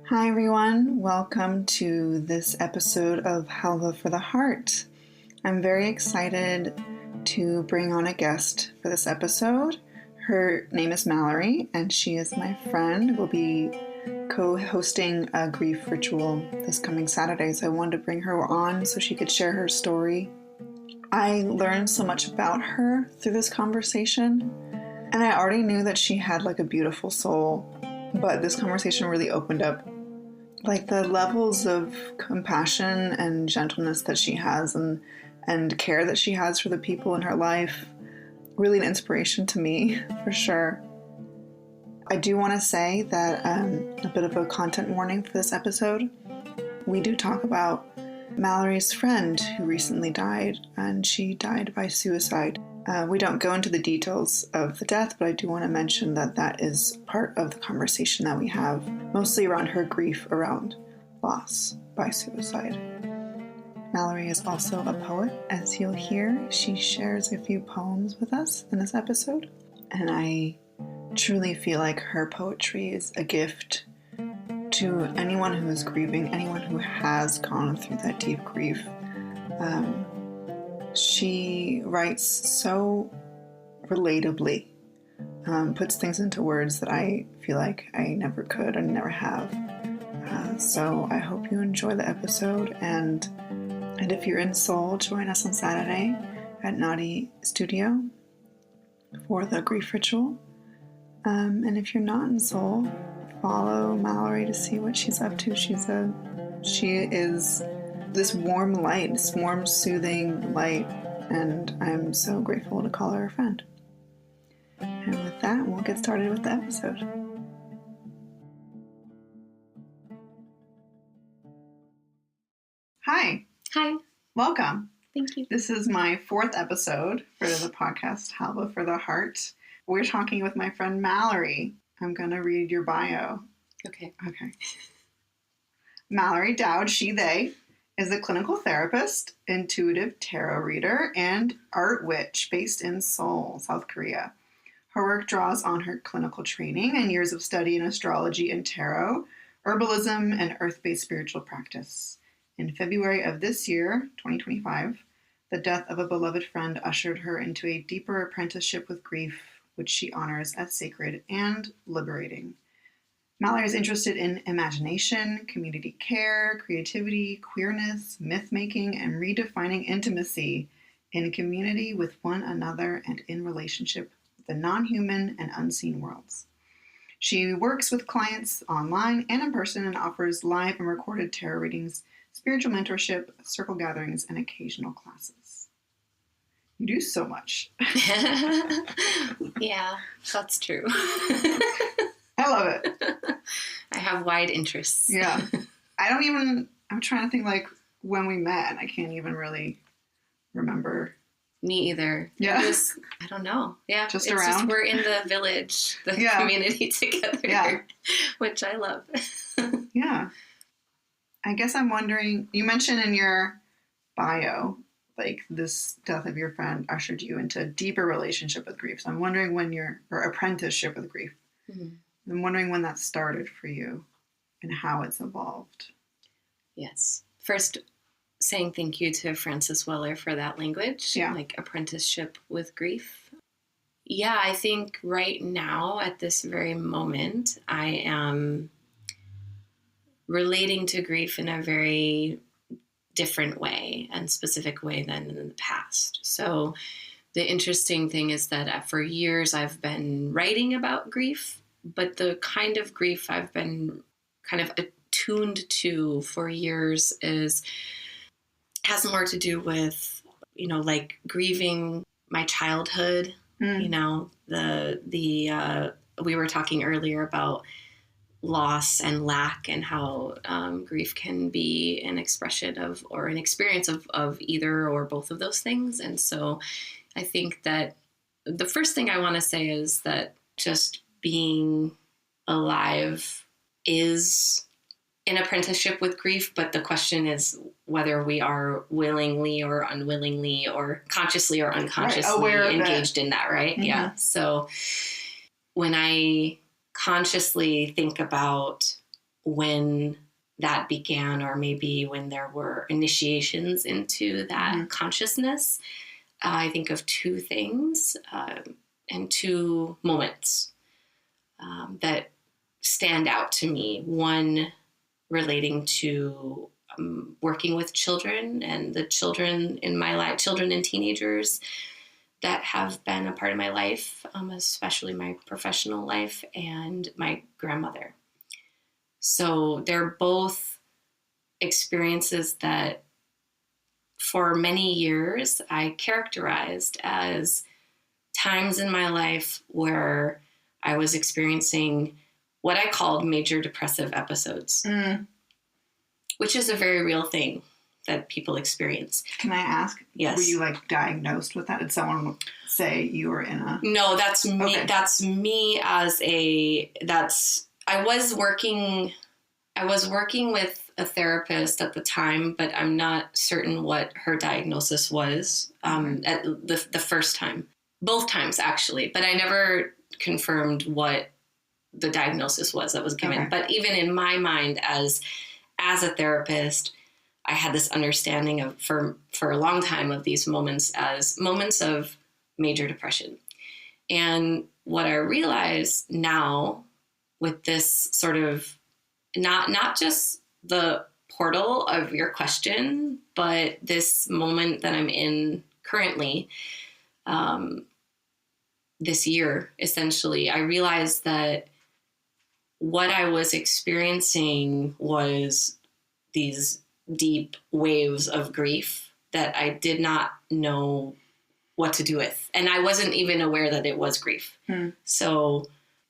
Hi everyone, welcome to this episode of Halva for the Heart. I'm very excited to bring on a guest for this episode. Her name is Mallory and she is my friend. We'll be co-hosting a grief ritual this coming Saturday, so I wanted to bring her on so she could share her story. I learned so much about her through this conversation, and I already knew that she had like a beautiful soul, but this conversation really opened up like the levels of compassion and gentleness that she has and care that she has for the people in her life. Really an inspiration to me, for sure. I do want to say that a bit of a content warning for this episode. We do talk about Mallory's friend who recently died, and she died by suicide. We don't go into the details of the death, but I do want to mention that that is part of the conversation that we have, mostly around her grief around loss by suicide. Mallory is also a poet, as you'll hear. She shares a few poems with us in this episode, and I truly feel like her poetry is a gift to anyone who is grieving, anyone who has gone through that deep grief. She writes so relatably, puts things into words that I feel like I never could and never have. So I hope you enjoy the episode, and if you're in Seoul, join us on Saturday at Nadi Studio for the grief ritual. And if you're not in Seoul, follow Mallory to see what she's up to. She is this warm light, this warm, soothing light, and I'm so grateful to call her a friend. And with that, we'll get started with the episode. Hi. Hi. Welcome. Thank you. This is my fourth episode for the podcast, Halva for the Heart. We're talking with my friend Mallory. I'm going to read your bio. Okay. Mallory Dowd, they, is a clinical therapist, intuitive tarot reader, and art witch based in Seoul, South Korea. Her work draws on her clinical training and years of study in astrology and tarot, herbalism, and earth-based spiritual practice. In February of this year, 2025, the death of a beloved friend ushered her into a deeper apprenticeship with grief, which she honors as sacred and liberating. Mallory is interested in imagination, community care, creativity, queerness, myth-making, and redefining intimacy in community with one another and in relationship with the non-human and unseen worlds. She works with clients online and in person and offers live and recorded tarot readings, spiritual mentorship, circle gatherings, and occasional classes. You do so much. Yeah, that's true. I love it. I have wide interests. Yeah. I'm trying to think like when we met, and I can't even really remember. Me either. Yeah. I don't know. Yeah. Just around. We're in the village, the community together, which I love. Yeah. I guess I'm wondering, you mentioned in your bio, like this death of your friend ushered you into a deeper relationship with grief. So I'm wondering or apprenticeship with grief. Mm-hmm. I'm wondering when that started for you and how it's evolved. Yes. First, saying thank you to Francis Weller for that language, like apprenticeship with grief. Yeah, I think right now at this very moment, I am relating to grief in a very different way and specific way than in the past. So the interesting thing is that for years I've been writing about grief, but the kind of grief I've been kind of attuned to for years has more to do with, like grieving my childhood. We were talking earlier about loss and lack and how grief can be an expression of or an experience of either or both of those things. And so I think that the first thing I want to say is that just being alive is an apprenticeship with grief, but the question is whether we are willingly or unwillingly or consciously or unconsciously engaged in that, right? Mm-hmm. Yeah. So when I consciously think about when that began, or maybe when there were initiations into that consciousness, I think of two things and two moments that stand out to me. One relating to working with children and the children in my life, children and teenagers that have been a part of my life, especially my professional life, and my grandmother. So they're both experiences that for many years I characterized as times in my life where I was experiencing what I called major depressive episodes, which is a very real thing that people experience. Can I ask? Yes. Were you like diagnosed with that? Did someone say you were in a... No, that's me. Okay. That's me as I was working with a therapist at the time, but I'm not certain what her diagnosis was at the first time. Both times, actually, but I never confirmed what the diagnosis was that was given. Okay. But even in my mind as a therapist, I had this understanding of, for a long time, of these moments as moments of major depression. And what I realize now with this sort of, not just the portal of your question, but this moment that I'm in currently, this year, essentially, I realized that what I was experiencing was these deep waves of grief that I did not know what to do with. And I wasn't even aware that it was grief. So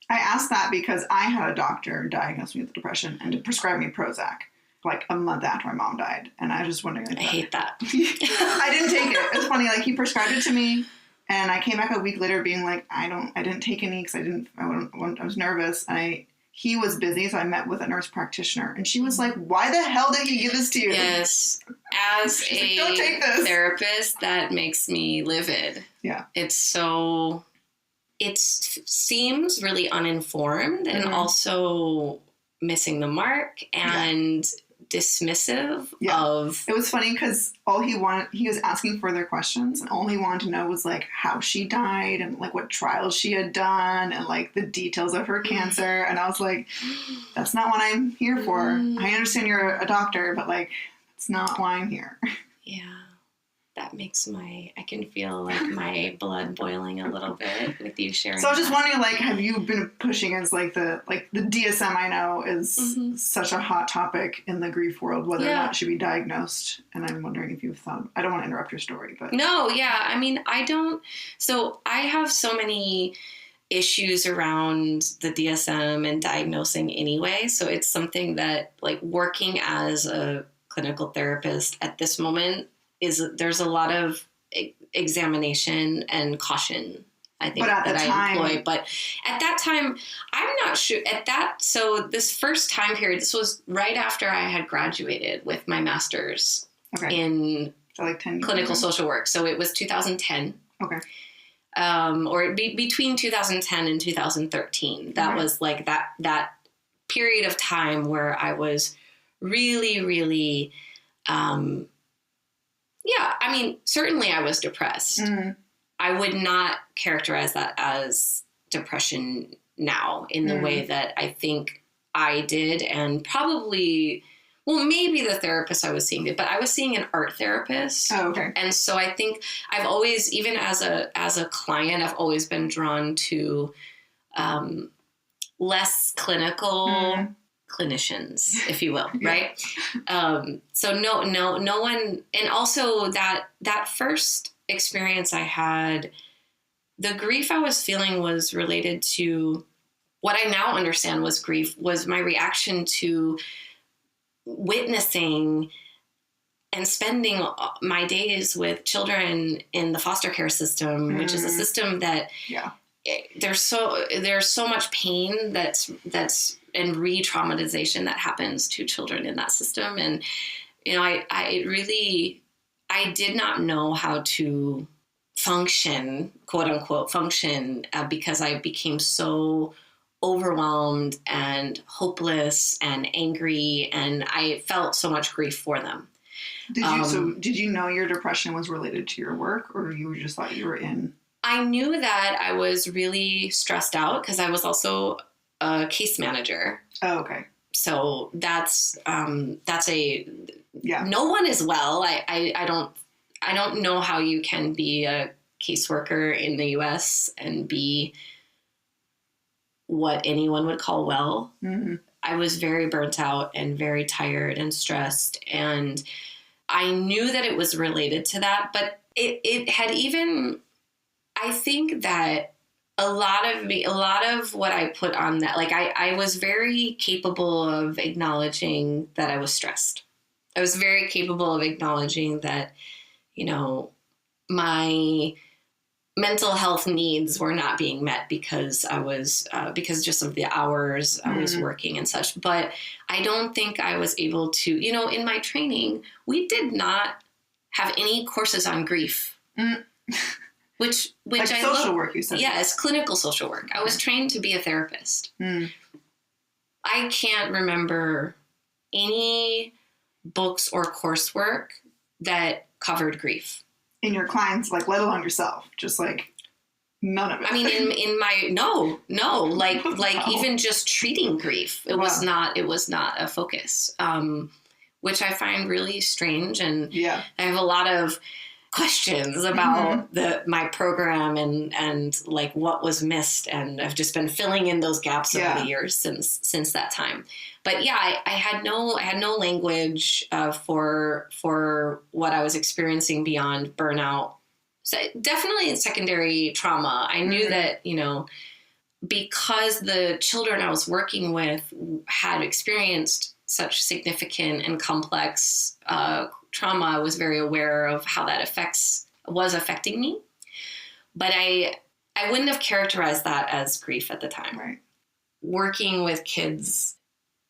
I asked that because I had a doctor diagnose me with depression and prescribe me Prozac like a month after my mom died. And I was just wondering. I hate that. I didn't take it. It's funny. Like, he prescribed it to me and I came back a week later being like, I didn't take any because I was nervous. And he was busy, so I met with a nurse practitioner, and she was like, "Why the hell did he give this to you?" Yes, as a Don't take this. Therapist, that makes me livid. Yeah, it seems really uninformed and also missing the mark and dismissive of. It was funny because he was asking further questions, and all he wanted to know was like how she died and like what trials she had done and like the details of her cancer. And I was like, that's not what I'm here for. I understand you're a doctor, but like, that's not why I'm here. Yeah. That makes I can feel like my blood boiling a little bit with you sharing. So I was just wondering, like, have you been pushing as the DSM I know is such a hot topic in the grief world, whether or not it should be diagnosed. And I'm wondering if you've thought, I don't want to interrupt your story, but. No, yeah. I mean, so I have so many issues around the DSM and diagnosing anyway. So it's something that, like, working as a clinical therapist at this moment, there's a lot of examination and caution, I think, that I employ. But at that time, I'm not sure. So this first time period, this was right after I had graduated with my master's in clinical social work. So it was 2010. Okay. Or between 2010 and 2013. That was like that period of time where I was really, really, I mean, certainly I was depressed. I would not characterize that as depression now in the way that I think I did, and probably, well, maybe the therapist I was seeing did, but I was seeing an art therapist. Oh, okay. And so I think I've always, even as a client, I've always been drawn to less clinical clinicians, if you will, right? So no one, and also that first experience I had, the grief I was feeling was related to what I now understand was grief, was my reaction to witnessing and spending my days with children in the foster care system, which is a system that there's so much pain that's and re-traumatization that happens to children in that system. And, you know, I did not know how to function, quote unquote, because I became so overwhelmed and hopeless and angry, and I felt so much grief for them. Did you know your depression was related to your work, or you just thought you were in? I knew that I was really stressed out because I was also a case manager. Oh, okay. So that's yeah. No one is well. I don't know how you can be a caseworker in the U.S. and be what anyone would call well. Mm-hmm. I was very burnt out and very tired and stressed, and I knew that it was related to that, but it had even, I think that a lot of what I put on that, like I was very capable of acknowledging that I was stressed. I was very capable of acknowledging that, you know, my mental health needs were not being met because I was, because just of the hours I was working and such. But I don't think I was able to, you know, in my training, we did not have any courses on grief. Which like I social love. work, you said. Yes, clinical social work. I was trained to be a therapist. I can't remember any books or coursework that covered grief. In your clients, like, let alone yourself, just like none of it. I mean, in my like even just treating grief, it was not a focus, which I find really strange. And I have a lot of questions about my program and like what was missed, and I've just been filling in those gaps over the years since that time. But yeah, I had no language for what I was experiencing beyond burnout. So definitely in secondary trauma, I knew that, you know, because the children I was working with had experienced such significant and complex trauma, I was very aware of how that was affecting me. But I wouldn't have characterized that as grief at the time. Right. Working with kids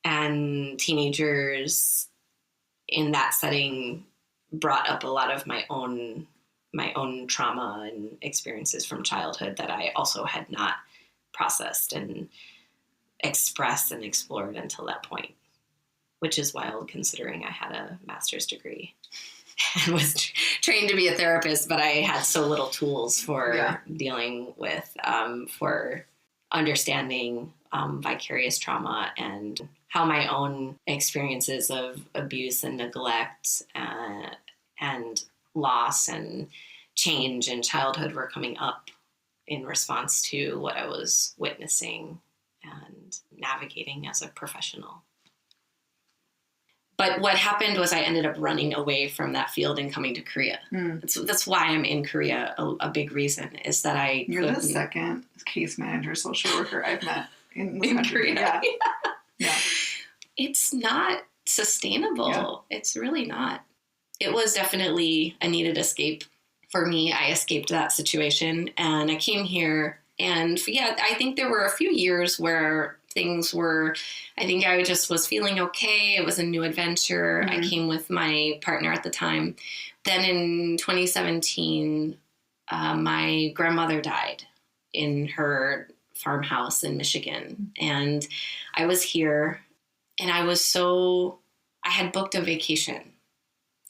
and teenagers in that setting brought up a lot of my own trauma and experiences from childhood that I also had not processed and expressed and explored until that point, which is wild considering I had a master's degree and was trained to be a therapist, but I had so little tools for dealing with, for understanding vicarious trauma and how my own experiences of abuse and neglect and loss and change in childhood were coming up in response to what I was witnessing and navigating as a professional. But what happened was I ended up running away from that field and coming to Korea. That's why I'm in Korea. A big reason is that You're the second case manager social worker I've met in Korea. Yeah. It's not sustainable. Yeah. It's really not. It was definitely a needed escape for me. I escaped that situation and I came here, and I think there were a few years where things were, I think I just was feeling okay. It was a new adventure. I came with my partner at the time. Then in 2017, my grandmother died in her farmhouse in Michigan. And I was here, and I had booked a vacation.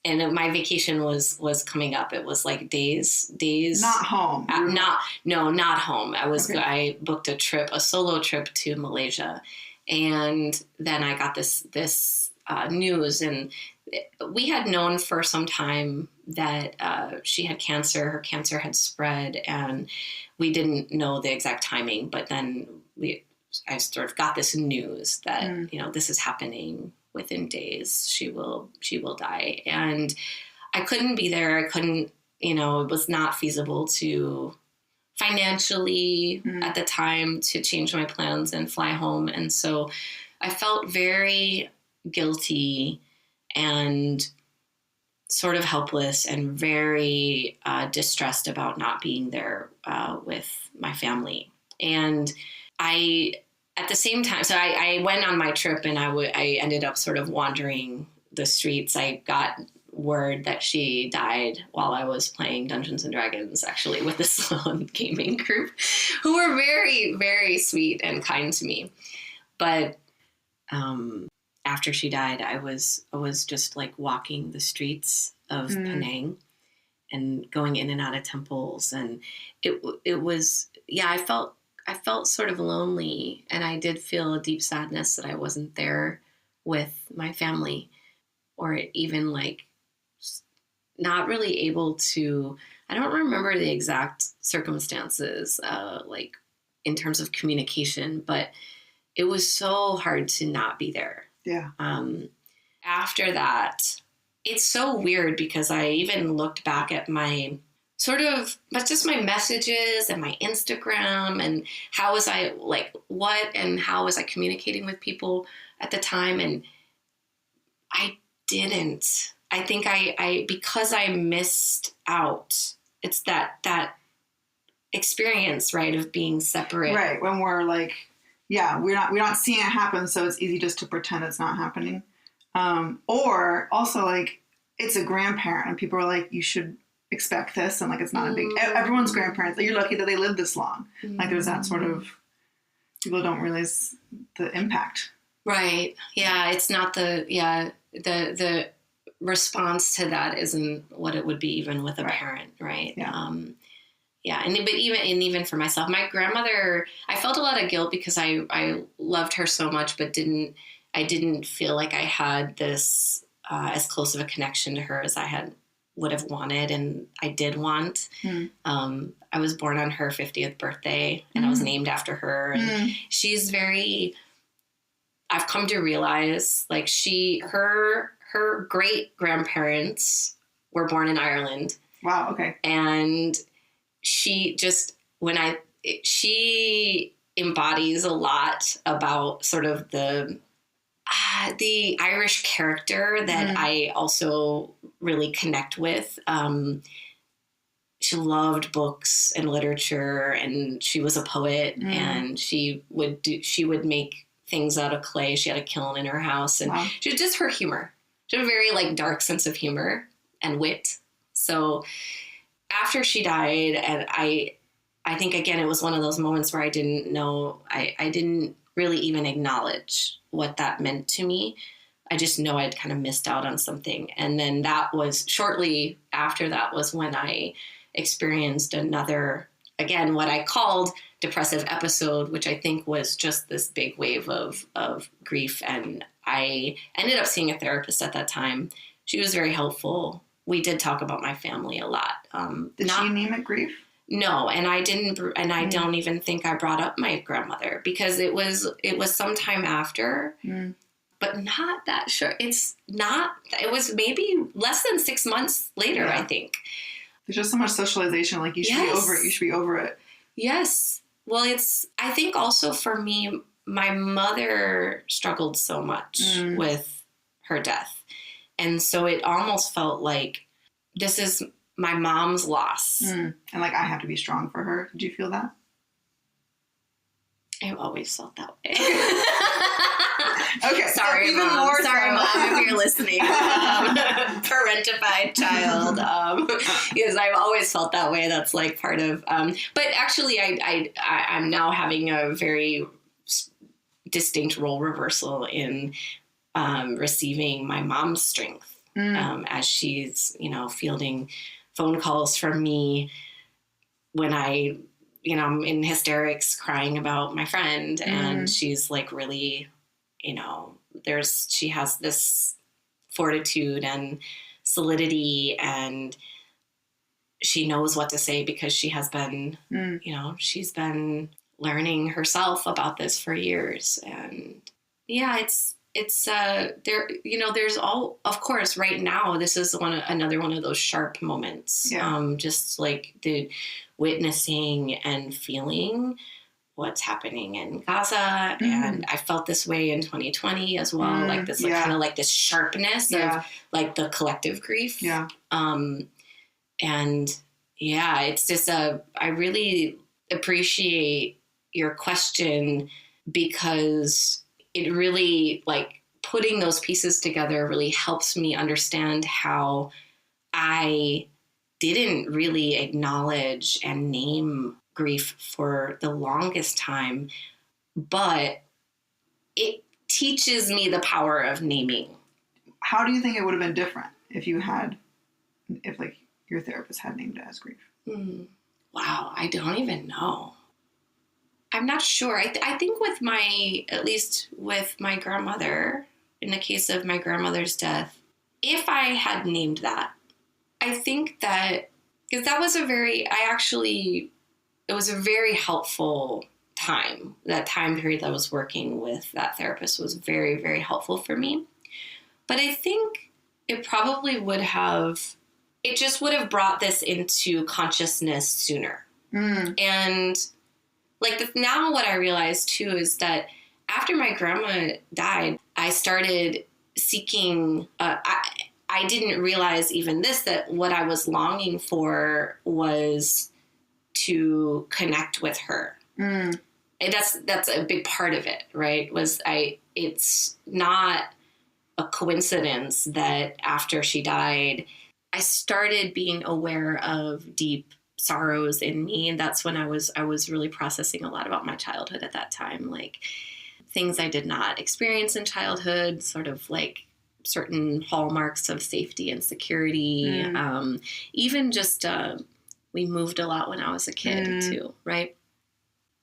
And my vacation was coming up. It was like days. Not home. Not home. I booked a solo trip to Malaysia, and then I got this news, and we had known for some time that she had cancer. Her cancer had spread, and we didn't know the exact timing. But then I sort of got this news that this is happening. Within days, she will die. And I couldn't be there. I couldn't, it was not feasible to financially at the time to change my plans and fly home. And so I felt very guilty and sort of helpless and very distressed about not being there with my family. And at the same time, so I went on my trip, and I ended up sort of wandering the streets. I got word that she died while I was playing Dungeons and Dragons, actually, with the Sloan gaming group, who were very, very sweet and kind to me. But after she died, I was just like walking the streets of Penang and going in and out of temples, and it was, yeah, I felt sort of lonely, and I did feel a deep sadness that I wasn't there with my family, or even like not really able to, I don't remember the exact circumstances, like in terms of communication, but it was so hard to not be there. Yeah. After that, it's so weird because I even looked back at my sort of, but just my messages and my Instagram and how was I like, what and how was I communicating with people at the time? And I think I because I missed out, it's that experience, right, of being separate. Right. When we're like, yeah, we're not seeing it happen, so it's easy just to pretend it's not happening. Or also like it's a grandparent and people are like, you should expect this, and like it's not a big, everyone's grandparents, like, you're lucky that they lived this long. Like there's that sort of, people don't realize the impact. Right. Yeah, it's not the response to that isn't what it would be even with a parent, right? Yeah. Yeah, and even for myself, my grandmother, I felt a lot of guilt because I loved her so much, but I didn't feel like I had this as close of a connection to her as I would have wanted, and I did want. I was born on her 50th birthday, and I was named after her, and she's very, I've come to realize, like her great grandparents were born in Ireland. Wow. Okay. And she just, she embodies a lot about sort of the Irish character that I also really connect with. She loved books and literature, and she was a poet, and she would make things out of clay. She had a kiln in her house, and she was just her humor. She had a very like dark sense of humor and wit. So after she died, and I think again, it was one of those moments where I didn't know, I didn't really even acknowledge what that meant to me. I just know I'd kind of missed out on something. And then that was shortly after that was when I experienced another, again, what I called depressive episode, which I think was just this big wave of grief. And I ended up seeing a therapist at that time. She was very helpful. We did talk about my family a lot. Did she name it grief? No, and I didn't, and I don't even think I brought up my grandmother because it was sometime after, but not that sure. It was maybe less than 6 months later, I think. There's just so much socialization. Like you should be over it. You should be over it. Yes. Well, I think also for me, my mother struggled so much with her death. And so it almost felt like this is my mom's loss. And like, I have to be strong for her. Did you feel that? I've always felt that way. Okay. Sorry, so Mom. Sorry, Mom, if you're listening. Parentified child. Because I've always felt that way. That's like part of, but actually I'm now having a very distinct role reversal in receiving my mom's strength as she's, fielding phone calls from me when I'm in hysterics crying about my friend, and she's like really, she has this fortitude and solidity, and she knows what to say because she has been, she's been learning herself about this for years. And yeah, it's there, there's of course, right now, this is another one of those sharp moments. Yeah. Just like the witnessing and feeling what's happening in Gaza. And I felt this way in 2020 as well. Like this, kind of like this sharpness of like the collective grief. Yeah. And yeah, it's just I really appreciate your question because it really like putting those pieces together really helps me understand how I didn't really acknowledge and name grief for the longest time, but it teaches me the power of naming. How do you think it would have been different if like your therapist had named it as grief? Wow, I don't even know. I'm not sure. I think at least with my grandmother, in the case of my grandmother's death, if I had named that, I think that, because that was it was a very helpful time. That time period that I was working with that therapist was very, very helpful for me. But I think it probably it just would have brought this into consciousness sooner. And like now what I realized too is that after my grandma died, I started seeking, I didn't realize even this, that what I was longing for was to connect with her. And that's a big part of it, right? It's not a coincidence that after she died, I started being aware of deep sorrows in me. And that's when I was really processing a lot about my childhood at that time, like things I did not experience in childhood, sort of like certain hallmarks of safety and security. Even just, we moved a lot when I was a kid too, right?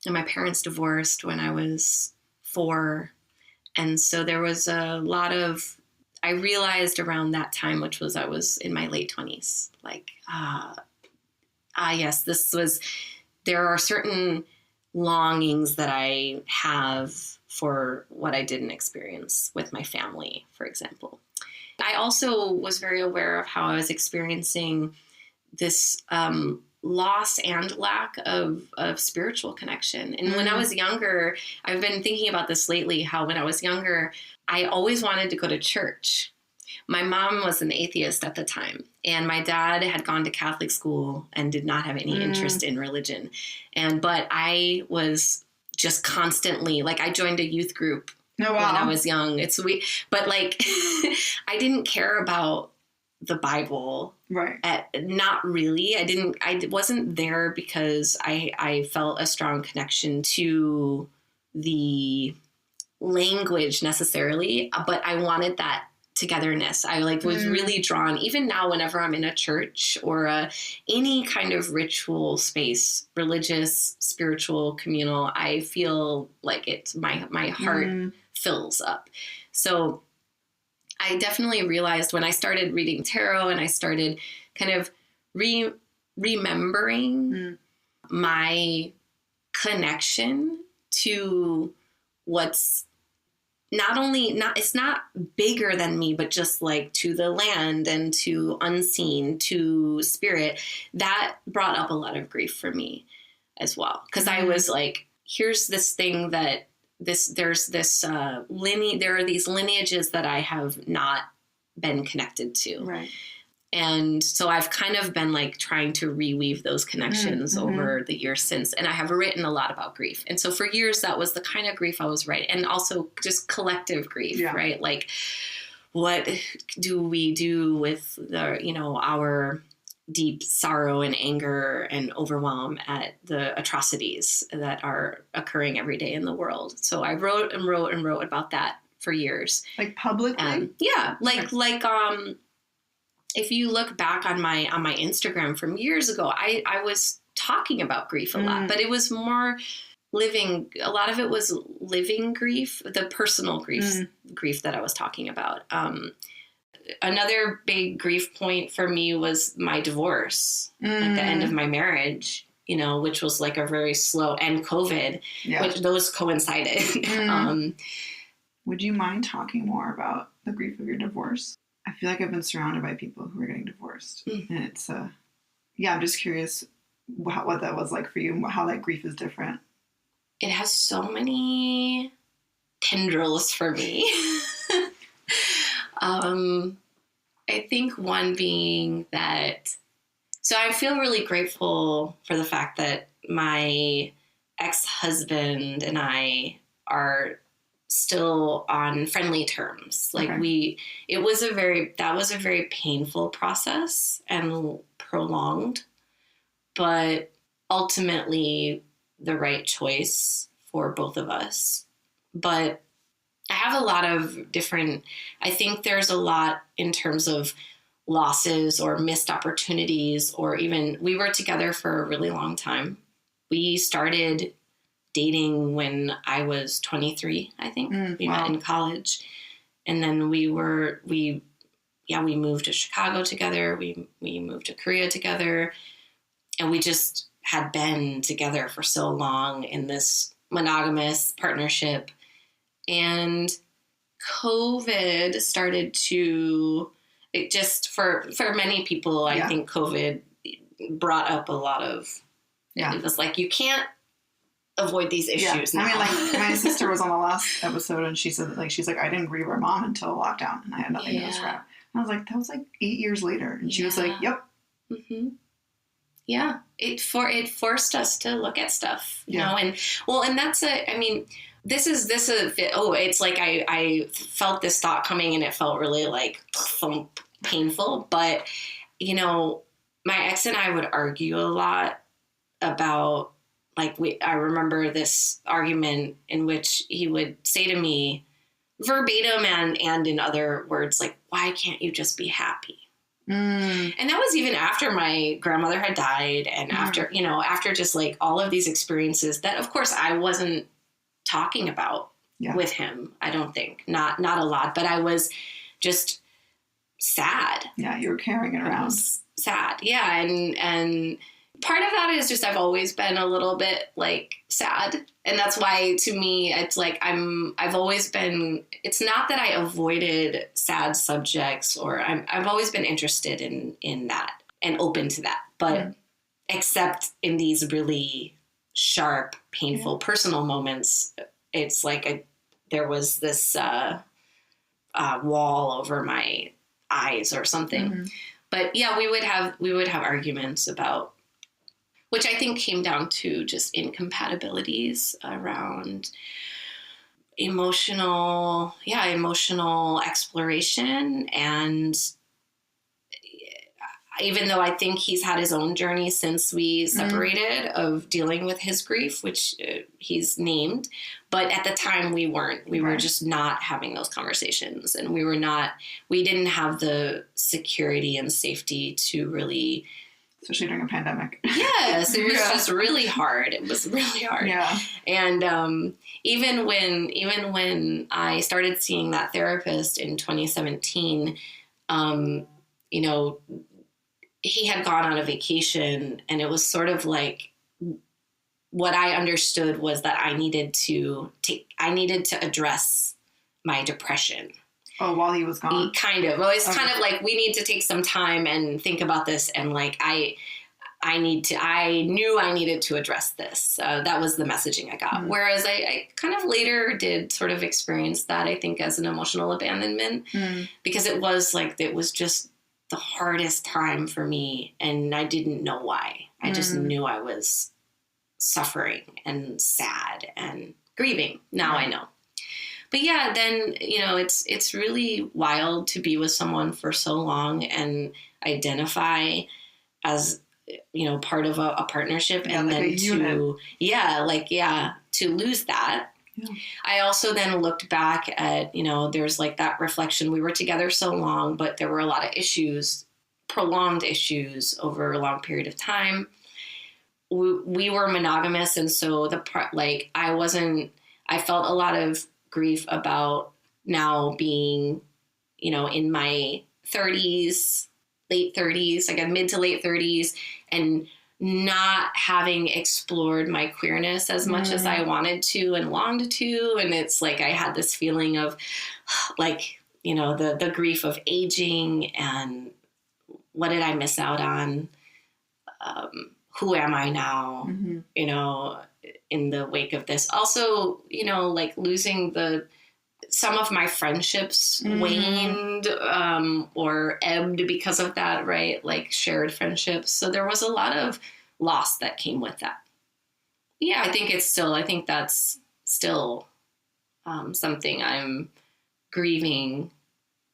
And my parents divorced when I was 4. And so there was a lot of, I realized around that time, which was, I was in my late 20s, like, yes, there are certain longings that I have for what I didn't experience with my family, for example. I also was very aware of how I was experiencing this loss and lack of spiritual connection. And when I was younger, I've been thinking about this lately, how when I was younger, I always wanted to go to church. My mom was an atheist at the time, and my dad had gone to Catholic school and did not have any interest in religion. But I was just constantly, like, I joined a youth group when I was young. It's sweet. But like, I didn't care about the Bible. Right. Not really. I wasn't there because I felt a strong connection to the language necessarily, but I wanted that togetherness. I was really drawn, even now, whenever I'm in a church or any kind of ritual space, religious, spiritual, communal, I feel like it's my heart fills up. So I definitely realized when I started reading tarot and I started kind of remembering my connection to what's it's not bigger than me, but just like to the land and to unseen, to spirit, that brought up a lot of grief for me as well. Because I was like, here's this thing that there are these lineages that I have not been connected to. Right. And so I've kind of been like trying to reweave those connections over the years since. And I have written a lot about grief. And so for years, that was the kind of grief I was writing. And also just collective grief, right? Like, what do we do with our deep sorrow and anger and overwhelm at the atrocities that are occurring every day in the world? So I wrote and wrote and wrote about that for years. Like publicly? Yeah. If you look back on my Instagram from years ago, I was talking about grief a lot, but it was more living. A lot of it was living grief, the personal grief that I was talking about. Another big grief point for me was my divorce at the end of my marriage, which was like a very slow, and COVID, which those coincided. Would you mind talking more about the grief of your divorce? I feel like I've been surrounded by people who are getting divorced. And it's, I'm just curious what that was like for you and how that grief is different. It has so many tendrils for me. I think one being that, so I feel really grateful for the fact that my ex-husband and I are still on friendly terms. Like that was a very painful process and prolonged, but ultimately the right choice for both of us. But I have a lot of I think there's a lot in terms of losses or missed opportunities, or even we were together for a really long time. We started dating when I was 23, I think. We met in college. And then we moved to Chicago together. We moved to Korea together. And we just had been together for so long in this monogamous partnership. And COVID started to, for many people, I think COVID brought up a lot of, it was like, you can't avoid these issues now. I mean, like, my sister was on the last episode, and she said, like, she's like, I didn't grieve our mom until lockdown, and I had nothing to describe. And I was like, that was like 8 years later, and she was like, yep. Mm-hmm. Yeah, it forced us to look at stuff, you know, and that's it's like I felt this thought coming, and it felt really like painful, but you know, my ex and I would argue a lot about, like, I remember this argument in which he would say to me verbatim and in other words, like, why can't you just be happy? And that was even after my grandmother had died, and after just like all of these experiences that, of course, I wasn't talking about with him. I don't think, not a lot, but I was just sad. Yeah, you were carrying it around. Sad. Yeah. And part of that is just, I've always been a little bit like sad. And that's why, to me, it's like, I've always been, it's not that I avoided sad subjects, or I've always been interested in that and open to that. But except in these really sharp, painful, personal moments, it's like there was this wall over my eyes or something. But yeah, we would have arguments about, which I think came down to just incompatibilities around emotional exploration. And even though I think he's had his own journey since we separated of dealing with his grief, which he's named, but at the time we weren't. We were just not having those conversations, and we didn't have the security and safety to really, especially during a pandemic. Yes, it was just really hard. It was really hard. Yeah. And even when I started seeing that therapist in 2017, you know, he had gone on a vacation, and it was sort of like, what I understood was that I needed to address my depression. Oh, while he was gone? Kind of. Well, it's kind of like, we need to take some time and think about this. And like, I knew I needed to address this. That was the messaging I got. Whereas I kind of later did sort of experience that, I think, as an emotional abandonment, because it was just the hardest time for me. And I didn't know why. I just knew I was suffering and sad and grieving. Now I know. But yeah, then, you know, it's really wild to be with someone for so long and identify as, you know, part of a partnership, and like then to lose that. Yeah. I also then looked back at, you know, there's like that reflection. We were together so long, but there were a lot of issues, prolonged issues over a long period of time. We were monogamous. And so I felt a lot of grief about now being, you know, in my 30s, late 30s, like mid to late 30s, and not having explored my queerness as much as I wanted to and longed to. And it's like, I had this feeling of like, you know, the grief of aging, and what did I miss out on? Who am I now? You know, in the wake of this. Also, you know, like losing some of my friendships waned or ebbed because of that, right? Like shared friendships. So there was a lot of loss that came with that. Yeah, I think that's still something I'm grieving,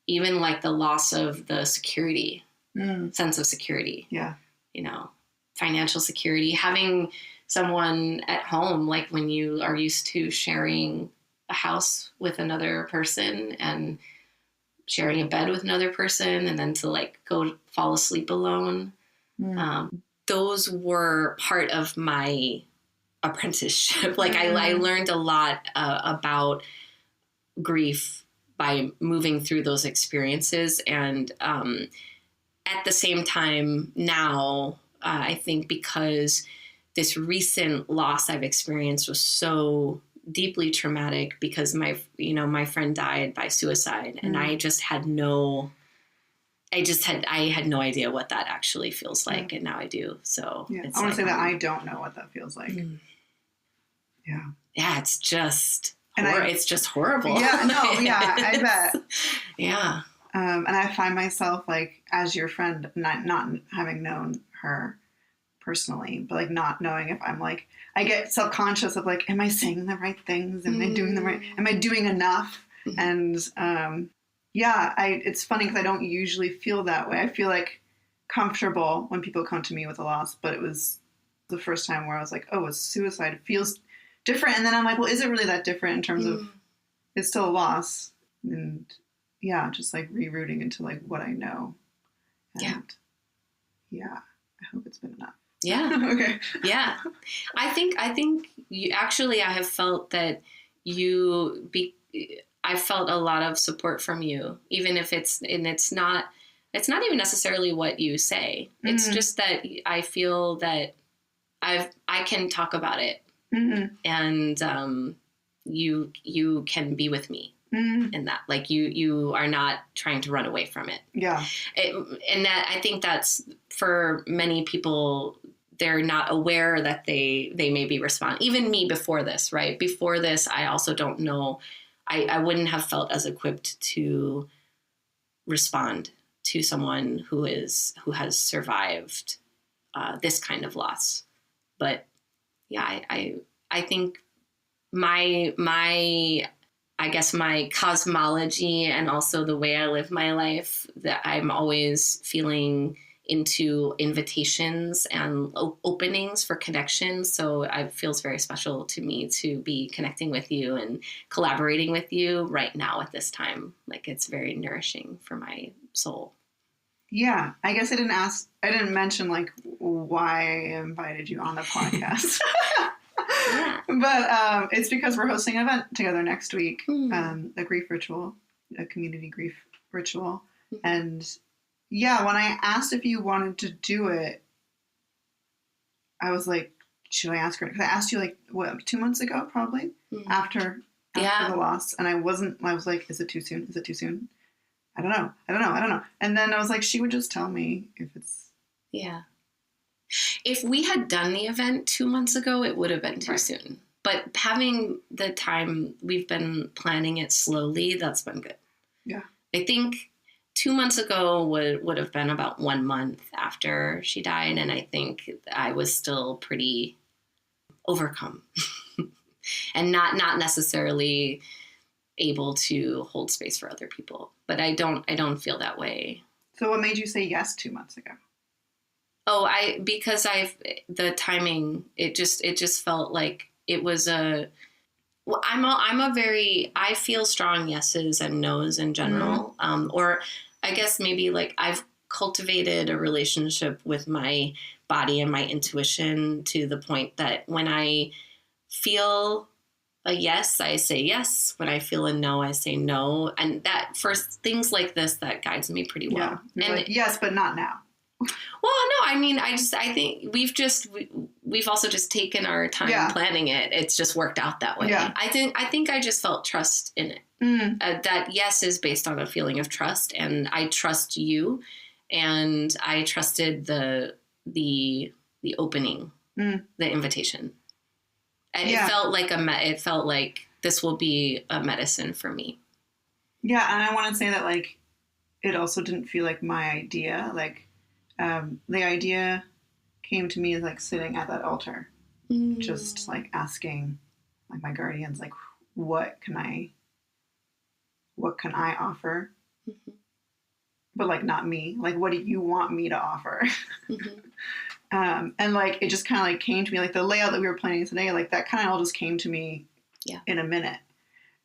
even like the loss of the security, sense of security. Yeah. You know, financial security, having someone at home, like when you are used to sharing a house with another person and sharing a bed with another person, and then to like go fall asleep alone. Those were part of my apprenticeship. Like I learned a lot about grief by moving through those experiences. And at the same time now, I think because this recent loss I've experienced was so deeply traumatic, because my friend died by suicide, and I just had no idea what that actually feels like. And now I do. So I want to say that I don't know what that feels like. Yeah, it's just it's just horrible. Yeah, no, yeah, I bet. Yeah. And I find myself, like, as your friend, not having known her personally, but like not knowing if I'm like, I get self-conscious of like, am I saying the right things? Am I doing am I doing enough? And it's funny because I don't usually feel that way. I feel like comfortable when people come to me with a loss, but it was the first time where I was like, oh, it's suicide. It feels different. And then I'm like, well, is it really that different in terms of it's still a loss? And just like rerouting into like what I know. And I hope it's been enough. Yeah. Okay. Yeah. I think I have felt that I felt a lot of support from you, even if it's not even necessarily what you say. It's just that I feel that I can talk about it, and you can be with me in that. Like you are not trying to run away from it. Yeah. And that, I think that's for many people, they're not aware that they may be responding. Even me before this, right? Before this, I also don't know. I wouldn't have felt as equipped to respond to someone who has survived this kind of loss. But yeah, I think my I guess my cosmology and also the way I live my life, that I'm always feeling into invitations and openings for connections. So it feels very special to me to be connecting with you and collaborating with you right now at this time. Like, it's very nourishing for my soul. Yeah. I guess I didn't mention like why I invited you on the podcast. Yeah. But it's because we're hosting an event together next week, a grief ritual, a community grief ritual. And yeah, when I asked if you wanted to do it, I was like, should I ask her? Because I asked you like, 2 months ago, probably, after the loss. And I was like, is it too soon? Is it too soon? I don't know. And then I was like, she would just tell me if it's... Yeah. If we had done the event 2 months ago, it would have been too soon. But having the time, we've been planning it slowly, that's been good. Yeah. I think 2 months ago would have been about 1 month after she died. And I think I was still pretty overcome and not necessarily able to hold space for other people. But I don't feel that way. So what made you say yes 2 months ago? Oh, because the timing, it just felt like it was I feel strong yeses and nos in general. Or I guess maybe like I've cultivated a relationship with my body and my intuition to the point that when I feel a yes, I say yes. When I feel a no, I say no. And that, for things like this, that guides me pretty well. Yeah. And like, yes, but not now. Well, no, I mean, I think we've also just taken our time planning it. It's just worked out that way. Yeah. I think I just felt trust in it. That yes is based on a feeling of trust, and I trust you, and I trusted the opening, the invitation. And it felt like this will be a medicine for me. Yeah, and I want to say that like it also didn't feel like my idea. Like the idea came to me as like sitting at that altar, just like asking like my guardians, like, what can I offer? Mm-hmm. But like, not me. Like, what do you want me to offer? Mm-hmm. And like, it just kind of like came to me, like the layout that we were planning today, like that kind of all just came to me in a minute.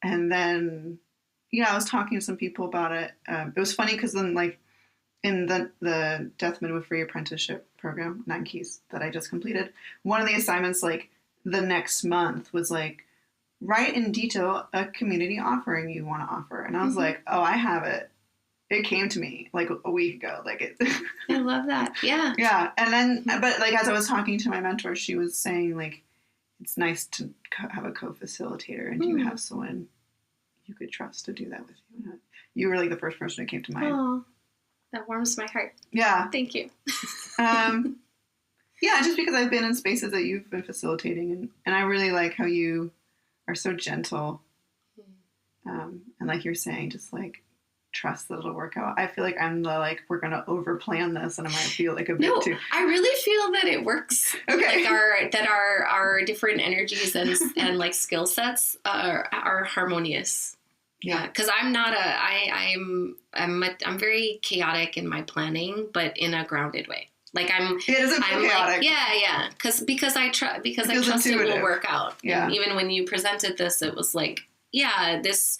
And then, I was talking to some people about it. It was funny because then like in the Death Midwifery Apprenticeship program, 9 Keys, that I just completed, one of the assignments like the next month was like, write in detail a community offering you want to offer. And I was like, oh, I have it. It came to me like a week ago. Like it. I love that. Yeah. Yeah. And then, but like, as I was talking to my mentor, she was saying like, it's nice to have a co-facilitator, and you have someone you could trust to do that with you. You were like the first person who came to mind. Oh, that warms my heart. Yeah. Thank you. Yeah, just because I've been in spaces that you've been facilitating, and I really like how you are so gentle. And like you're saying, just like, trust that it'll work out. I feel like I'm the like, we're gonna over plan this, and I might feel like a bit too. I really feel that it works. Okay. Like our different energies and like skill sets are harmonious. Yeah, because I'm not I'm very chaotic in my planning, but in a grounded way. Like I'm chaotic. Like, yeah, because I trust it will work out. Yeah. And even when you presented this, it was like, yeah, this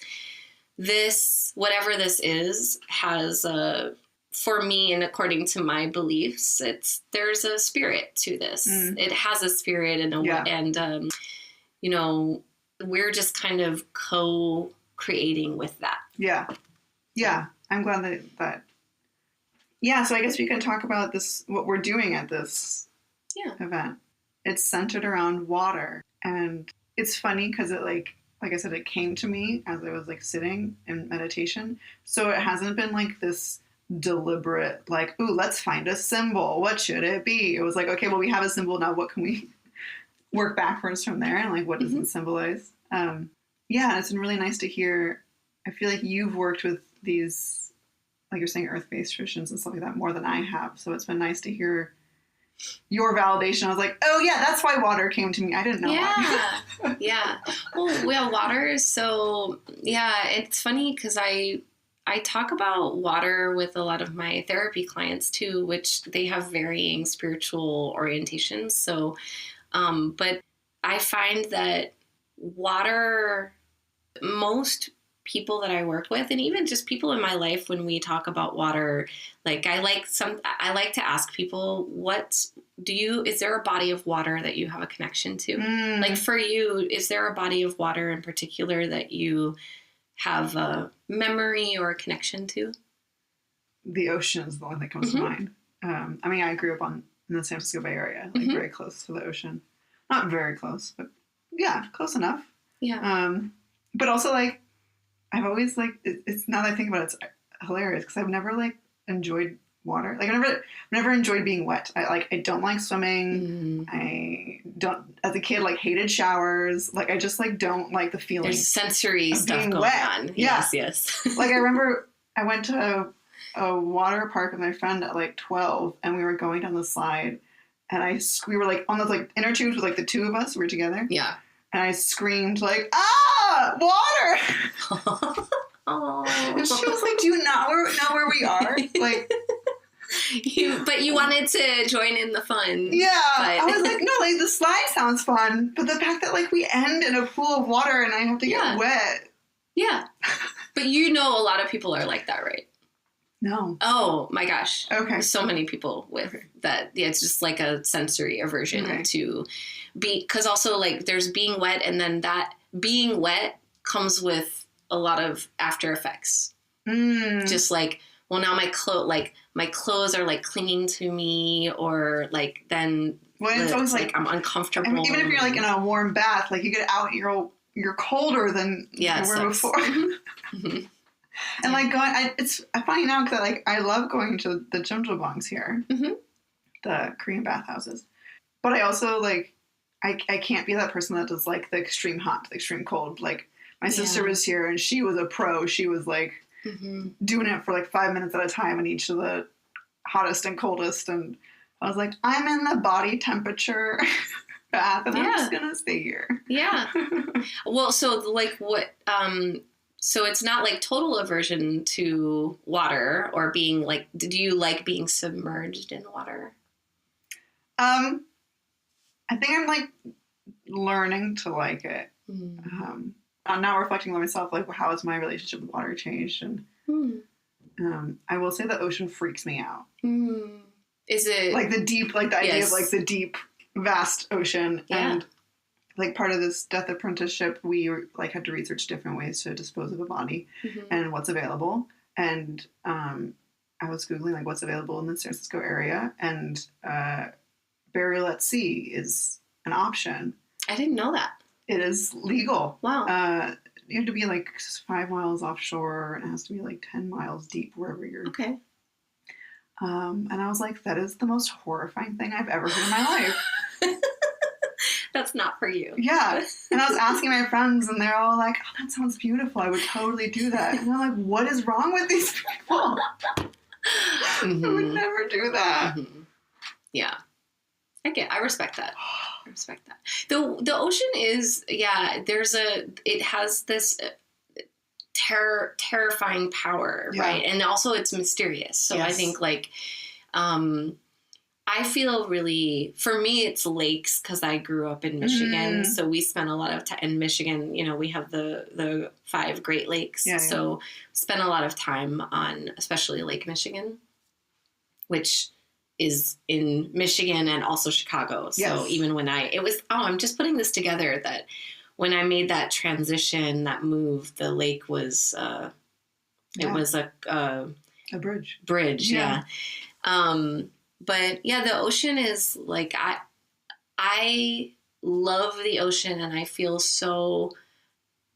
whatever this is has for me, and according to my beliefs, there's a spirit to this. It has a spirit and we're just kind of co-creating with that. Yeah. I'm glad that. Yeah. So I guess we can talk about this, what we're doing at this event. It's centered around water, and it's funny because it like I said, it came to me as I was like sitting in meditation. So it hasn't been like this deliberate, like, ooh, let's find a symbol. What should it be? It was like, okay, well, we have a symbol now. What can we work backwards from there? And like, what does it symbolize? Yeah, it's been really nice to hear. I feel like you've worked with these, like you're saying, earth-based traditions and stuff like that more than I have. So it's been nice to hear your validation. I was like, oh yeah, that's why water came to me. I didn't know. Yeah. Well, water is so, it's funny because I talk about water with a lot of my therapy clients too, which they have varying spiritual orientations. So, but I find that water, most people that I work with, and even just people in my life, when we talk about water, like I like to ask people, is there a body of water that you have a connection to? Like for you, is there a body of water in particular that you have a memory or a connection to? The ocean is the one that comes to mind. I mean, I grew up in the San Francisco Bay Area, like very close to the ocean. Not very close, but yeah, close enough. Yeah. But also like, I've always like, it's now that I think about it, it's hilarious because I've never like enjoyed water. Like I've never enjoyed being wet. I don't like swimming. I don't, as a kid, like hated showers. Like I just like don't like the feeling. There's sensory stuff going on. Yeah. Yes. Like I remember I went to a water park with my friend at like 12, and we were going down the slide, and we were like on those like inner tubes with like the two of us. We were together. Yeah. And I screamed like, water! And she was like, do you not know where we are? Like, but you wanted to join in the fun. Yeah. I was like, no, like the slide sounds fun, but the fact that like we end in a pool of water and I have to get wet. Yeah. But a lot of people are like that, right? No. Oh my gosh. Okay. So many people with that. Yeah, it's just like a sensory aversion to be, because also like there's being wet, and then that being wet comes with a lot of after effects. Just like, well, now my clothes are like clinging to me, or like then it's always like I'm uncomfortable. I mean, even if you're like in a warm bath, like you get out, you're colder than you were before. And like it's funny now because like I love going to the jjimjilbangs here, the Korean bathhouses, but I also like I can't be that person that does like the extreme hot, the extreme cold. Like my sister was here and she was a pro. She was like doing it for like 5 minutes at a time in each of the hottest and coldest, and I was like, I'm in the body temperature path, and I'm just gonna stay here. Yeah. Well, so like what? So it's not like total aversion to water or being like. Did you like being submerged in water? I think I'm like learning to like it. I'm now reflecting on myself, like how has my relationship with water changed, and I will say the ocean freaks me out. Is it like the deep, like the idea of like the deep, vast ocean, and like part of this death apprenticeship, we like had to research different ways to dispose of a body and what's available, and I was Googling like what's available in the San Francisco area, and burial at sea is an option. I didn't know that. It is legal. Wow. You have to be like 5 miles offshore, and it has to be like 10 miles deep wherever you're. Okay. And I was like, that is the most horrifying thing I've ever heard in my life. That's not for you. Yeah. And I was asking my friends, and they're all like, oh, that sounds beautiful. I would totally do that. And I'm like, what is wrong with these people? I would never do that. Yeah. I respect that. I respect that. The ocean is, it has this terrifying power, right? And also it's mysterious. So I think like, I feel really, for me, it's lakes because I grew up in Michigan. So we spent a lot of time in Michigan. You know, we have the 5 Great Lakes. So spent a lot of time on, especially Lake Michigan, which is in Michigan and also Chicago. So even when I'm just putting this together that when I made that transition, that move, the lake was, it was a bridge. Bridge. Yeah. But yeah, the ocean is like, I love the ocean, and I feel so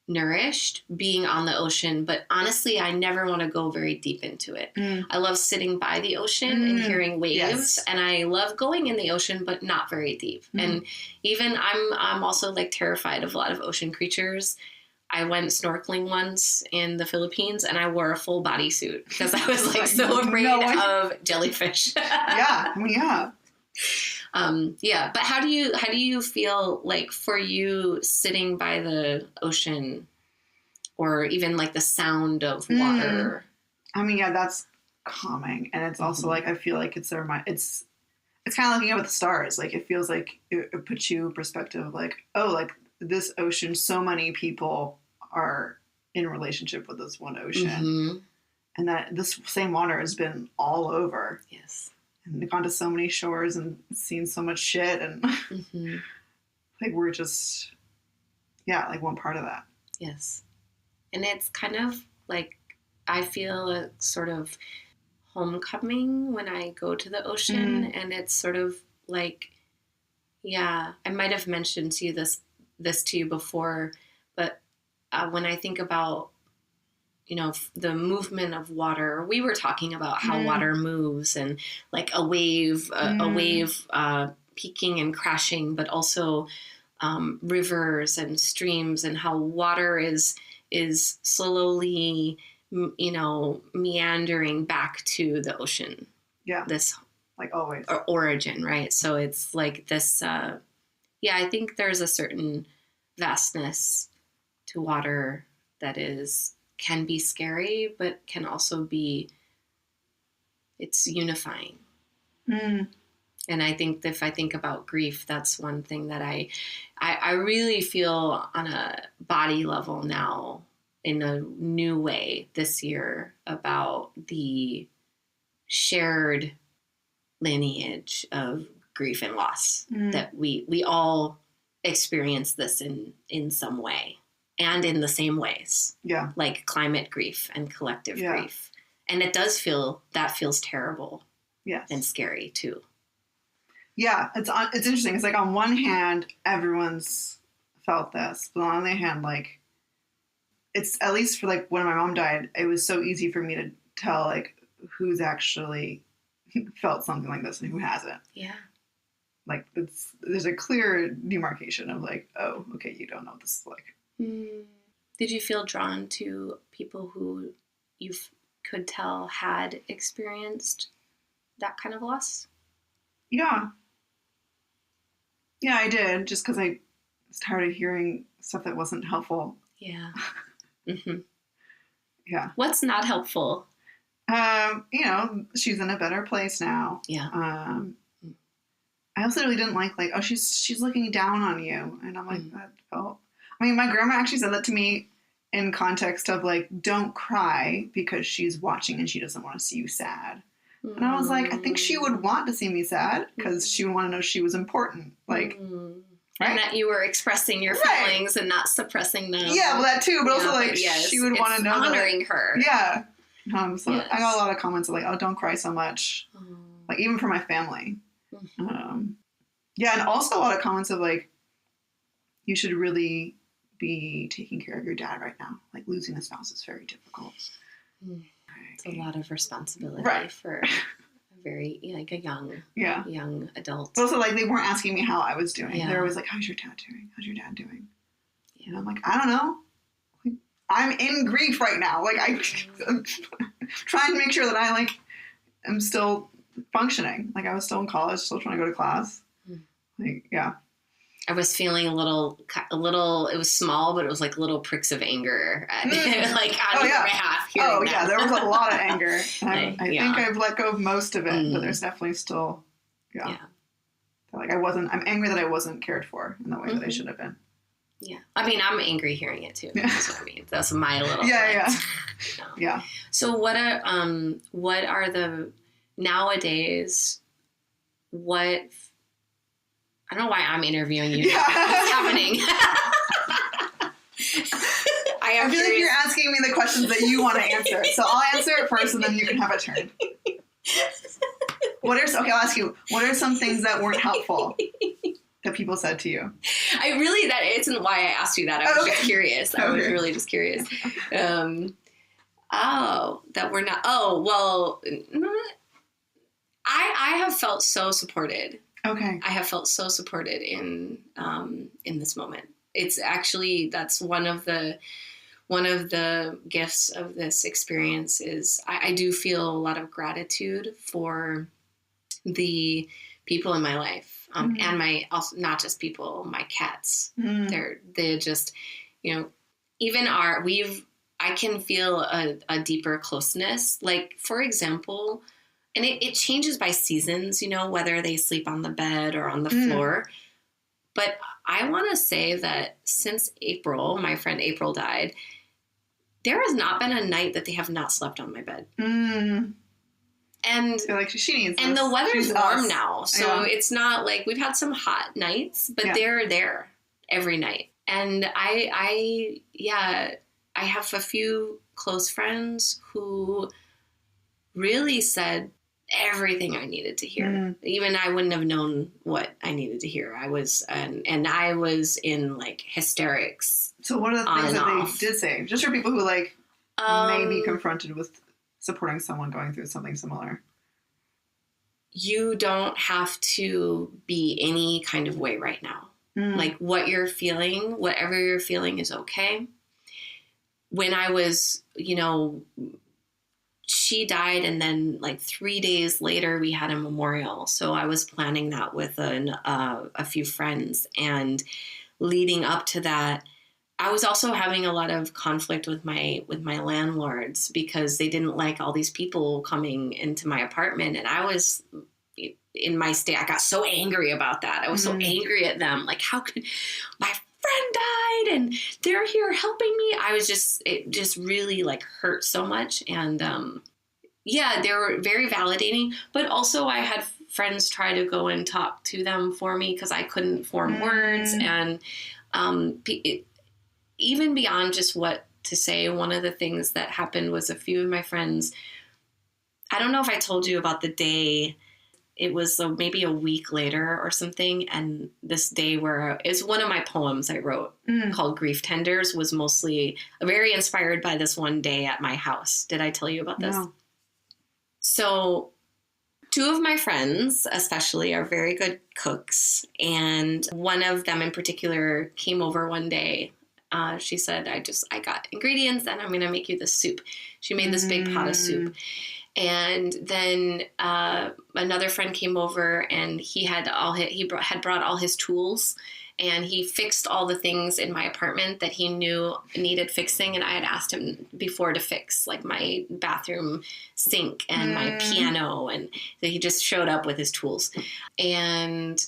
nourished being on the ocean, but honestly, I never want to go very deep into it. I love sitting by the ocean and hearing waves, and I love going in the ocean, but not very deep. And even I'm also like terrified of a lot of ocean creatures. I went snorkeling once in the Philippines, and I wore a full bodysuit because I was like so afraid of jellyfish. But how do you feel like for you sitting by the ocean, or even like the sound of water? I mean, that's calming, and it's also like I feel like it's kind of looking up at the stars. Like it feels like it puts you in perspective of like, oh, like this ocean, so many people are in relationship with this one ocean, and that this same water has been all over. And gone to so many shores and seen so much shit, and like we're just like one part of that. And it's kind of like I feel a sort of homecoming when I go to the ocean, and it's sort of like, I might have mentioned to you this to you before, but when I think about, you know, the movement of water, we were talking about how water moves, and like a wave peaking and crashing, but also rivers and streams, and how water is slowly, you know, meandering back to the ocean. This like always origin, right? So it's like this. I think there's a certain vastness to water that can be scary, but can also be, it's unifying. And I think if I think about grief, that's one thing that I really feel on a body level now in a new way this year about the shared lineage of grief and loss, that we all experience this in some way. And in the same ways, like climate grief and collective grief, and it does feels terrible, and scary too. It's interesting. It's like on one hand, everyone's felt this, but on the other hand, like it's at least for like when my mom died, it was so easy for me to tell like who's actually felt something like this and who hasn't. Like there's a clear demarcation of like, oh, okay, you don't know what this is like. Did you feel drawn to people who you could tell had experienced that kind of loss? Yeah, I did, just because I was tired of hearing stuff that wasn't helpful. Yeah. Mm-hmm. Yeah. What's not helpful? You know, she's in a better place now. Yeah. I also really didn't like, oh, she's looking down on you. And I'm like, that felt... I mean, my grandma actually said that to me in context of, don't cry because she's watching and she doesn't want to see you sad. And I was like, I think she would want to see me sad because she would want to know she was important. Right? And that you were expressing your feelings and not suppressing them. Yeah, well, that too. But also, she would want to know honoring her. Yeah. So I got a lot of comments of oh, don't cry so much. Even for my family. Yeah, and also a lot of comments of you should really be taking care of your dad right now. Losing a spouse is very difficult. It's a lot of responsibility for a very a young adult. Also, they weren't asking me how I was doing. They were always how's your dad doing? How's your dad doing? Yeah. And I'm like, I don't know. I'm in grief right now. I'm trying to make sure that I am still functioning. I was still in college, still trying to go to class. Yeah. I was feeling a little, it was small, but it was little pricks of anger on your behalf. Yeah, there was a lot of anger. I think I've let go of most of it, but there's definitely still, I'm angry that I wasn't cared for in the way that I should have been. Yeah. I mean, I'm angry hearing it too. That's what I mean. That's my little... Yeah. So what are the, nowadays, I don't know why I'm interviewing you. Yeah. What's happening? I feel like you're asking me the questions that you want to answer. So I'll answer it first and then you can have a turn. I'll ask you, what are some things that weren't helpful that people said to you? That isn't why I asked you that. I was just curious. I was really just curious. That we're not, I have felt so supported. Okay. I have felt so supported in this moment. It's actually, that's one of the gifts of this experience is I do feel a lot of gratitude for the people in my life, and also not just people, my cats. They're just, even I can feel a deeper closeness. For example, and it changes by seasons, whether they sleep on the bed or on the floor. But I want to say that since April, my friend April died, there has not been a night that they have not slept on my bed. And she needs and the weather's warm now. So it's not we've had some hot nights, but they're there every night. And I have a few close friends who really said everything I needed to hear. Even I wouldn't have known what I needed to hear. I was in hysterics. So what are the things that they did say? Just for people who may be confronted with supporting someone going through something similar. You don't have to be any kind of way right now. What you're feeling, whatever you're feeling is okay. When I was, she died, and then 3 days later we had a memorial. So I was planning that with a few friends, and leading up to that, I was also having a lot of conflict with my landlords because they didn't like all these people coming into my apartment, and I was in my state. I got so angry about that. I was so angry at them. How could my friend died and they're here helping me? It just really hurt so much. And they were very validating, but also I had friends try to go and talk to them for me because I couldn't form words. And even beyond just what to say, one of the things that happened was a few of my friends, I don't know if I told you about the day. It was maybe a week later or something. And this day where it's one of my poems I wrote called Grief Tenders was mostly very inspired by this one day at my house. Did I tell you about this? No. So two of my friends especially are very good cooks. And one of them in particular came over one day. She said, I got ingredients and I'm going to make you this soup. She made this big pot of soup. And then another friend came over, and he had brought all his tools, and he fixed all the things in my apartment that he knew needed fixing. And I had asked him before to fix, like, my bathroom sink and my piano. And so he just showed up with his tools. And,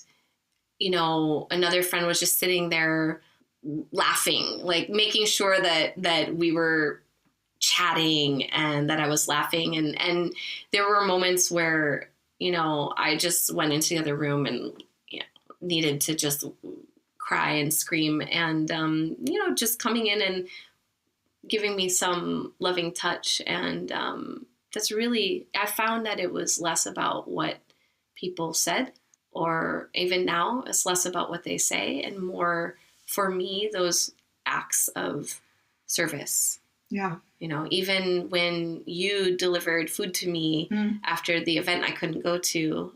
you know, another friend was just sitting there laughing, like making sure that we were chatting and that I was laughing. And there were moments where, you know, I just went into the other room and, you know, needed to just cry and scream, and, you know, just coming in and giving me some loving touch. And that's really, I found that it was less about what people said, or even now it's less about what they say, and more for me, those acts of service. Yeah. You know, even when you delivered food to me after the event I couldn't go to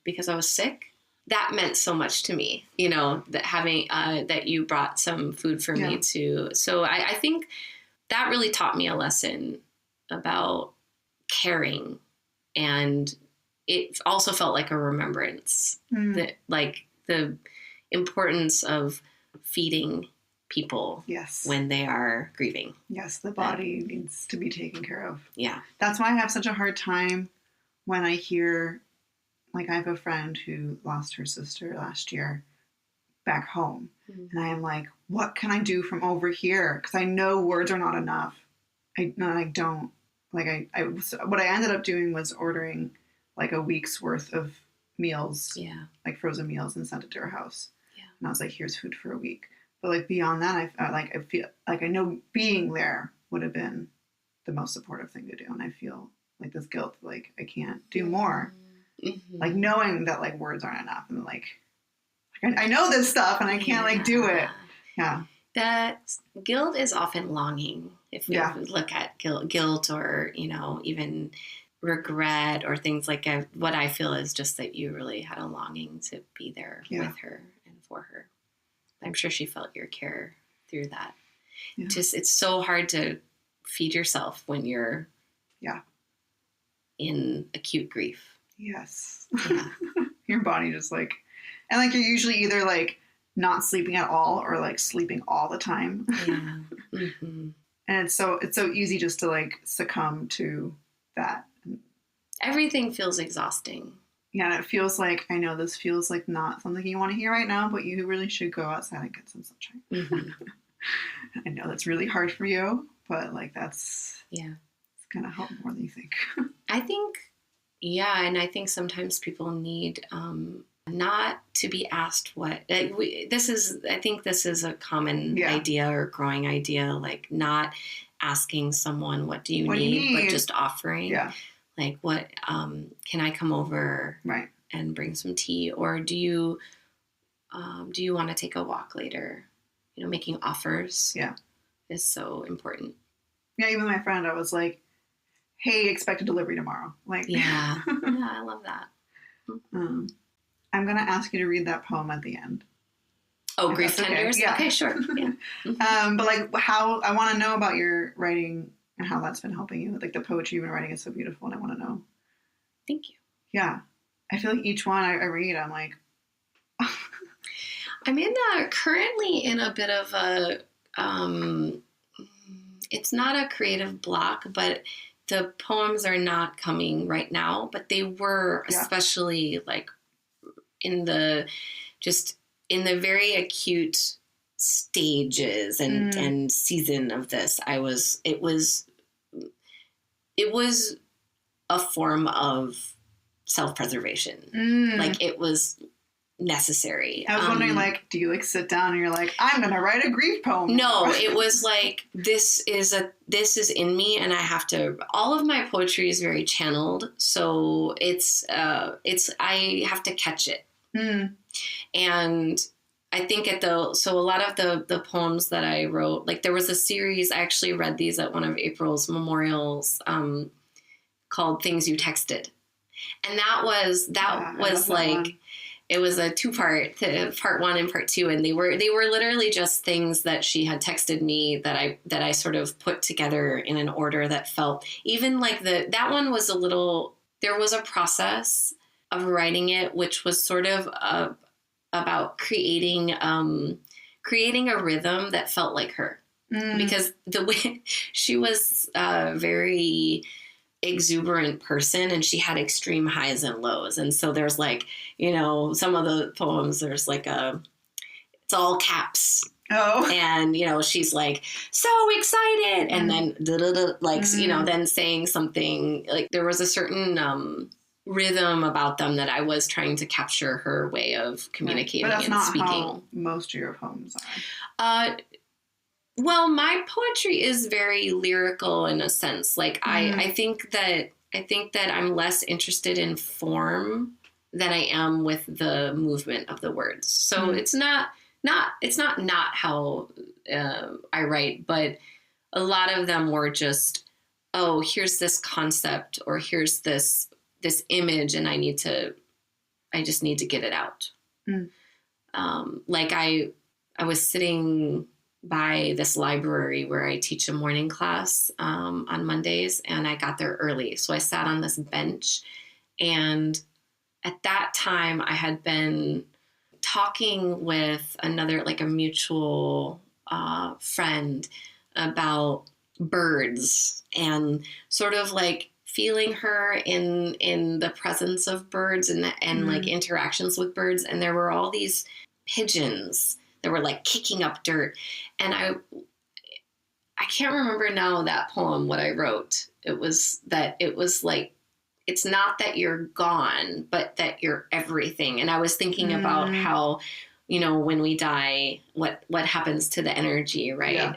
because I was sick, that meant so much to me, you know, that having, that you brought some food for me too. So I think that really taught me a lesson about caring. And it also felt like a remembrance that, like, the importance of feeding people when they are grieving. Yes, the body needs to be taken care of. Yeah. That's why I have such a hard time when I hear, like, I have a friend who lost her sister last year back home. And I am like, what can I do from over here? Because I know words are not enough. I don't. Like, what I ended up doing was ordering, like, a week's worth of meals, like frozen meals, and sent it to her house. Yeah. And I was like, here's food for a week. But, like, beyond that, I feel like I know being there would have been the most supportive thing to do. And I feel like this guilt, like, I can't do more. Like, knowing that, like, words aren't enough. And, like I know this stuff and I can't, like, do it. Yeah. That guilt is often longing. If we look at guilt, or, you know, even regret or things like that, what I feel is just that you really had a longing to be there with her and for her. I'm sure she felt your care through that. Yeah. Just, it's so hard to feed yourself when you're in acute grief. Yes. Yeah. Your body just, like, and, like, you're usually either, like, not sleeping at all or, like, sleeping all the time. Yeah. And it's so easy just to, like, succumb to that. Everything feels exhausting. Yeah, and it feels like, I know this feels like not something you want to hear right now, but you really should go outside and get some sunshine. I know that's really hard for you, but, like, it's going to help more than you think. I think, and I think sometimes people need not to be asked what, I think this is a common idea or growing idea, like, not asking someone, what do you need, but just offering. Yeah. Like, what, can I come over and bring some tea? Or do you want to take a walk later? You know, making offers is so important. Yeah, even my friend, I was like, hey, expect a delivery tomorrow. Like, yeah, I love that. I'm going to ask you to read that poem at the end. Oh, Grief Tenders? Okay. Yeah. Okay, sure. Yeah. But, like, how, I want to know about your writing and how that's been helping you. Like, the poetry you've been writing is so beautiful, and I want to know. Thank you. Yeah. I feel like each one I read, I'm like... I'm currently in a bit of a... it's not a creative block, but the poems are not coming right now, but they were, especially, like, in the very acute stages and season of this. It was a form of self-preservation. Like, it was necessary. I was wondering, like, do you, like, sit down and you're like, I'm going to write a grief poem? No, it was like, this is in me, and I have to, all of my poetry is very channeled. So I have to catch it. And I think so a lot of the poems that I wrote, like, there was a series, I actually read these at one of April's memorials, called Things You Texted. And that was like, it was a two-part, part one and part two, and they were literally just things that she had texted me that I sort of put together in an order that felt, even like that one was a little, there was a process of writing it, which was sort of about creating a rhythm that felt like her. Because the way she was very exuberant person, and she had extreme highs and lows. And so there's like, some of the poems, there's like it's all caps. Oh. And, she's like, so excited. And then, then saying something, like there was a certain rhythm about them that I was trying to capture her way of communicating but that's and not speaking. How most of your poems are. Well, my poetry is very lyrical in a sense. Like I think that I'm less interested in form than I am with the movement of the words. So it's not how I write, but a lot of them were just, oh, here's this concept, or here's this image, and I just need to get it out. Like I was sitting by this library where I teach a morning class on Mondays, and I got there early. So I sat on this bench, and at that time I had been talking with another, like a mutual friend, about birds, and sort of like feeling her in the presence of birds and like interactions with birds. And there were all these pigeons that were like kicking up dirt. And I can't remember now that poem, what I wrote. It was like, it's not that you're gone, but that you're everything. And I was thinking about how, when we die, what happens to the energy, right? Yeah.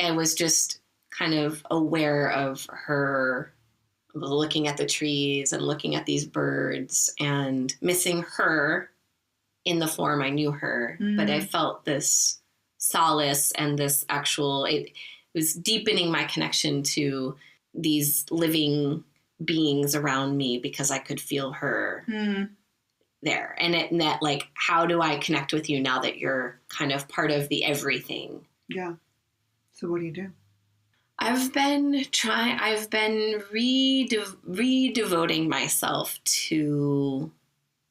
I was just kind of aware of her looking at the trees and looking at these birds and missing her in the form I knew her, but I felt this solace and this it was deepening my connection to these living beings around me, because I could feel her there. And that like, how do I connect with you now that you're kind of part of the everything? Yeah. So what do you do? I've been redevoting myself to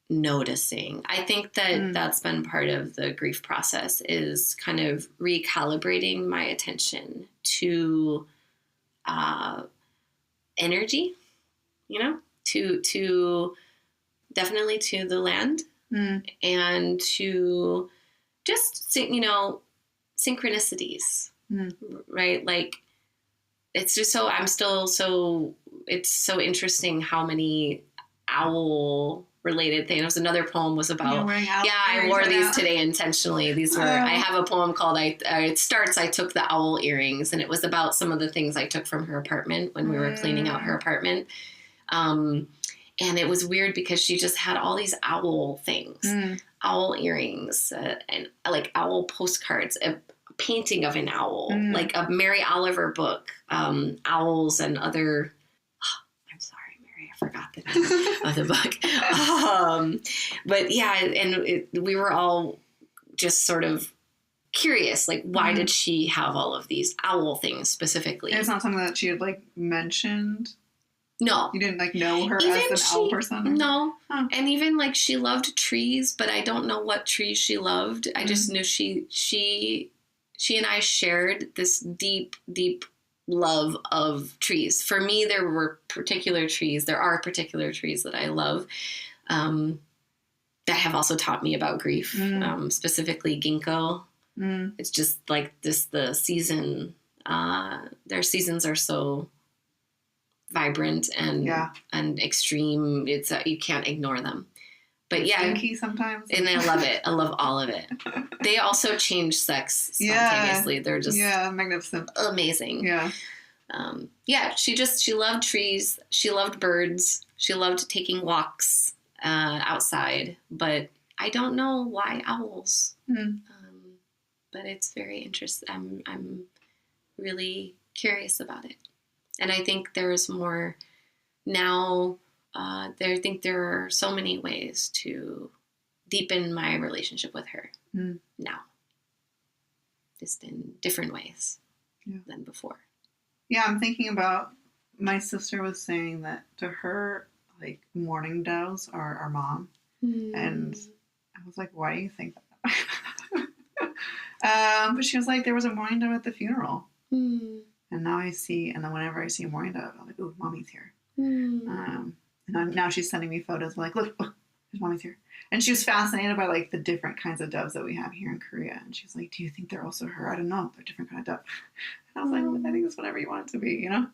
noticing. I think that that's been part of the grief process, is kind of recalibrating my attention to energy, to definitely to the land, and to just, synchronicities, right? Like, it's just it's so interesting how many owl related things. Another poem was about, I wore these today intentionally. These were, I have a poem called, it starts, I took the owl earrings, and it was about some of the things I took from her apartment when we were cleaning out her apartment. And it was weird because she just had all these owl things, owl earrings, and like owl postcards, a painting of an owl, like a Mary Oliver book, owls and other, I forgot the name of the book. But yeah, and we were all just sort of curious, like, why did she have all of these owl things specifically? And it's not something that she had like mentioned. No. You didn't like know her as an owl person? No. Huh. And even like, she loved trees, but I don't know what trees she loved. I just knew she and I shared this deep, deep love of trees. For me, there are particular trees that I love, that have also taught me about grief, specifically ginkgo. It's just like the season, their seasons are so vibrant and extreme. It's you can't ignore them. But yeah, stinky sometimes, and I love it. I love all of it. They also change sex spontaneously. They're just magnificent, amazing. She loved trees. She loved birds. She loved taking walks outside. But I don't know why owls. But it's very interesting. I'm really curious about it, and I think there's more now I think there are so many ways to deepen my relationship with her now. Just in different ways than before. Yeah, I'm thinking about, my sister was saying that to her, like, mourning doves are our mom. And I was like, why do you think that? But she was like, there was a mourning dove at the funeral. And now I see, and then whenever I see a mourning dove, I'm like, ooh, mommy's here. And now she's sending me photos like, look, there's mommy's here. And she was fascinated by, like, the different kinds of doves that we have here in Korea. And she's like, do you think they're also her? I don't know. They're different kind of dove. And I was like, well, I think it's whatever you want it to be, you know?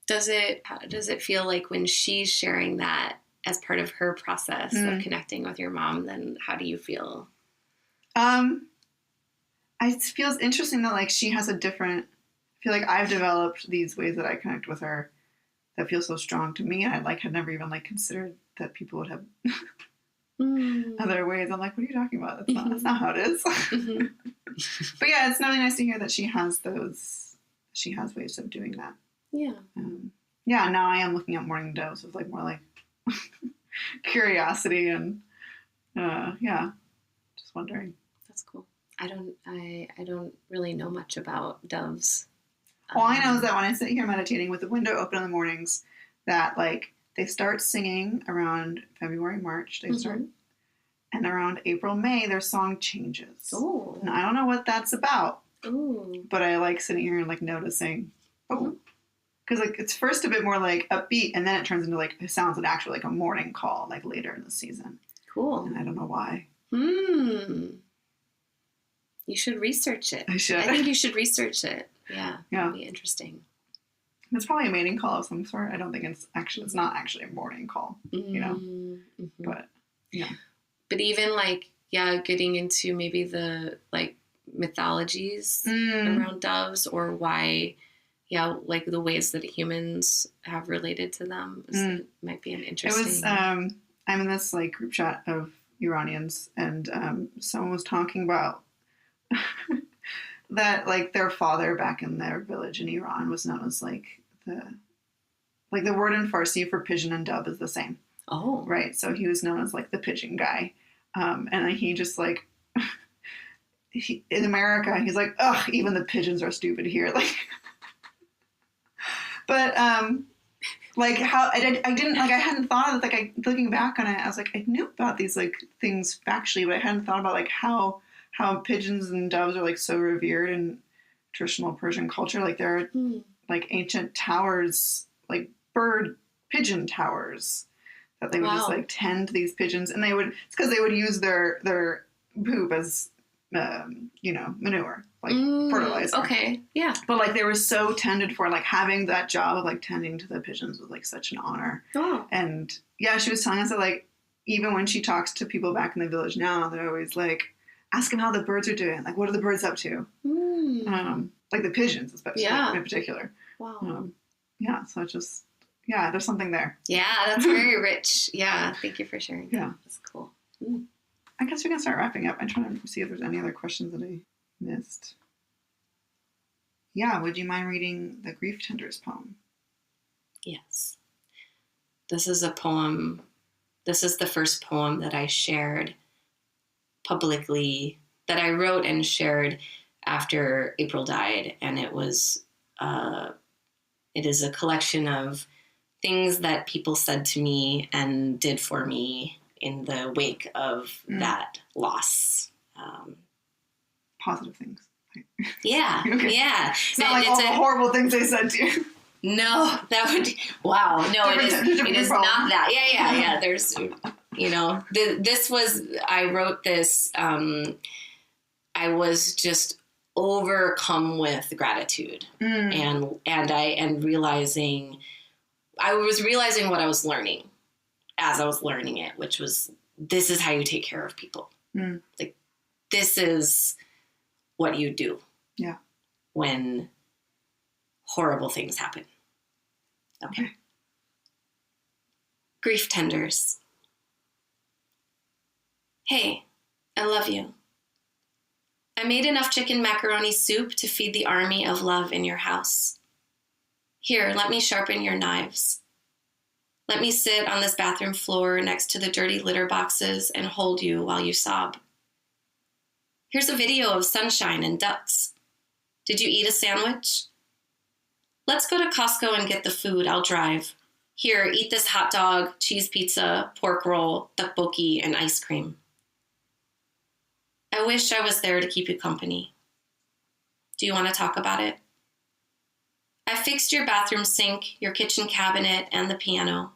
Does it feel like when she's sharing that as part of her process of connecting with your mom, then how do you feel? It feels interesting that, like, she has a different, I feel like I've developed these ways that I connect with her that feel so strong to me. I, like, had never even, like, considered that people would have other ways. I'm like, what are you talking about? That's not how it is. But yeah, it's really nice to hear that she has ways of doing that. Yeah. Yeah, now I am looking at mourning doves with, like, more like curiosity and just wondering. That's cool. I don't really know much about doves. All I know is that when I sit here meditating with the window open in the mornings, that, like, they start singing around February, March. They start, and around April, May, their song changes. Oh. And I don't know what that's about. Ooh. But I like sitting here and, like, noticing. Oh. Because, like, it's first a bit more, like, upbeat, and then it turns into, like, it sounds like actually like a morning call, like, later in the season. Cool. And I don't know why. You should research it. I should. I think you should research it. Yeah. Yeah. It'd be interesting. It's probably a mating call of some sort. I don't think it's not actually a morning call, you know? But, yeah. But even, like, getting into maybe the, like, mythologies around doves, or why, like, the ways that humans have related to them might be an interesting. It was, I'm in this, like, group chat of Iranians, and someone was talking about that, like, their father back in their village in Iran was known as, like, the word in Farsi for pigeon and dove is the same. Oh. Right. So he was known as, like, the pigeon guy. And he just, like, in America, he's like, ugh, even the pigeons are stupid here. Like, but, like, how, I didn't, like, I hadn't thought of it, like, looking back on it, I was like, I knew about these, like, things factually, but I hadn't thought about, like, how pigeons and doves are, like, so revered in traditional Persian culture. Like, there are, like, ancient towers, like, pigeon towers that they would just, like, tend these pigeons, and it's because they would use their poop as, manure, like, fertilizer. Okay, yeah. But, like, they were so tended for, like, having that job of, like, tending to the pigeons was, like, such an honor. Oh. And, yeah, she was telling us that, like, even when she talks to people back in the village now, they're always, like, ask them how the birds are doing. Like, what are the birds up to? Like, the pigeons, especially, in particular. Wow. So it's just, there's something there. Yeah, that's very rich. Yeah, thank you for sharing that. Yeah. That's cool. I guess we can start wrapping up. I'm trying to see if there's any other questions that I missed. Yeah, would you mind reading the Grief Tenders poem? Yes. This is a poem. This is the first poem that I shared publicly, that I wrote and shared after April died. And it was, it is a collection of things that people said to me and did for me in the wake of that loss. Positive things. Yeah. Okay. Yeah. It's not like all the horrible things they said to you. No, that would, wow. No, it is not that. Yeah. There's, this was, I wrote this, I was just overcome with gratitude and realizing, I was realizing what I was learning as I was learning it, which was, this is how you take care of people. Like, this is what you do. Yeah. When horrible things happen. Okay. Grief tenders. Hey, I love you. I made enough chicken macaroni soup to feed the army of love in your house. Here, let me sharpen your knives. Let me sit on this bathroom floor next to the dirty litter boxes and hold you while you sob. Here's a video of sunshine and ducks. Did you eat a sandwich? Let's go to Costco and get the food. I'll drive. Here, eat this hot dog, cheese pizza, pork roll, tteokbokki, and ice cream. I wish I was there to keep you company. Do you want to talk about it? I fixed your bathroom sink, your kitchen cabinet, and the piano.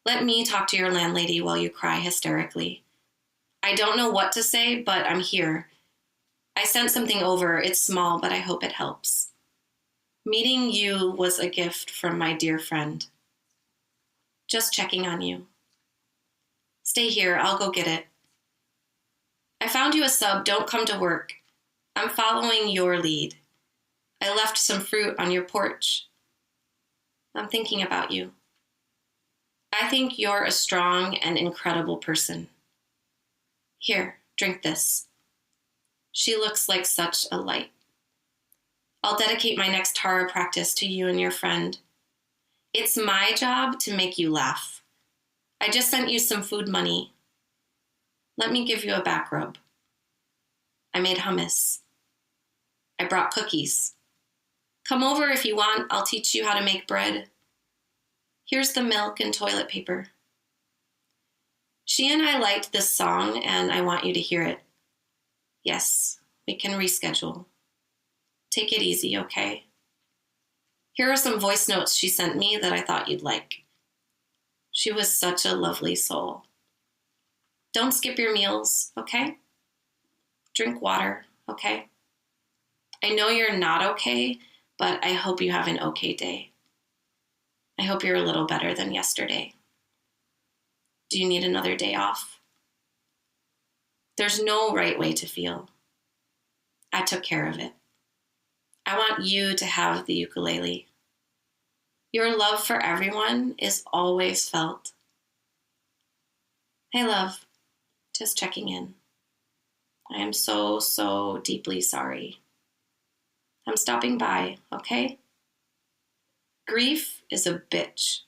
Let me talk to your landlady while you cry hysterically. I don't know what to say, but I'm here. I sent something over. It's small, but I hope it helps. Meeting you was a gift from my dear friend. Just checking on you. Stay here. I'll go get it. I found you a sub. Don't come to work. I'm following your lead. I left some fruit on your porch. I'm thinking about you. I think you're a strong and incredible person. Here, drink this. She looks like such a light. I'll dedicate my next Tara practice to you and your friend. It's my job to make you laugh. I just sent you some food money. Let me give you a back rub. I made hummus. I brought cookies. Come over if you want. I'll teach you how to make bread. Here's the milk and toilet paper. She and I liked this song, and I want you to hear it. Yes, we can reschedule. Take it easy, okay? Here are some voice notes she sent me that I thought you'd like. She was such a lovely soul. Don't skip your meals, okay? Drink water, okay? I know you're not okay, but I hope you have an okay day. I hope you're a little better than yesterday. Do you need another day off? There's no right way to feel. I took care of it. I want you to have the ukulele. Your love for everyone is always felt. Hey, love. Just checking in. I am so, so deeply sorry. I'm stopping by, okay? Grief is a bitch.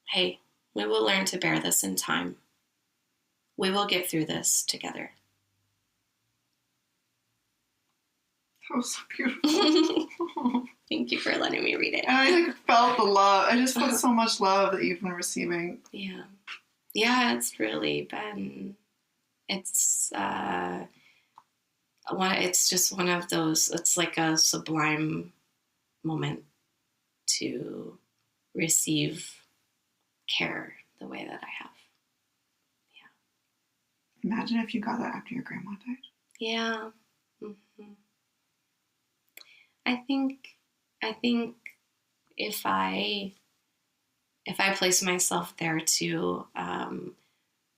Hey, we will learn to bear this in time. We will get through this together. That was so beautiful. Thank you for letting me read it. And I felt the love. I just felt so much love that you've been receiving. Yeah. Yeah, it's really been, it's just one of those, it's like a sublime moment to receive care the way that I have. Yeah. Imagine if you got that after your grandma died. Yeah. Mm-hmm. I think if I place myself there too,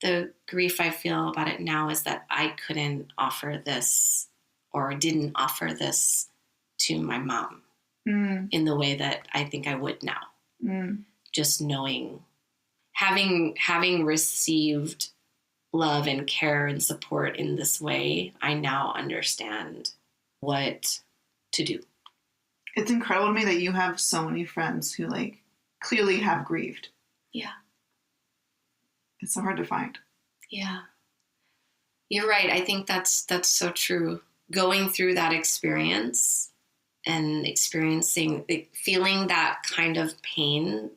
the grief I feel about it now is that I couldn't offer this or didn't offer this to my mom in the way that I think I would now. Just knowing, having received love and care and support in this way, I now understand what to do. It's incredible to me that you have so many friends who clearly have grieved. Yeah. It's so hard to find. Yeah. You're right. I think that's so true. Going through that experience and feeling that kind of pain,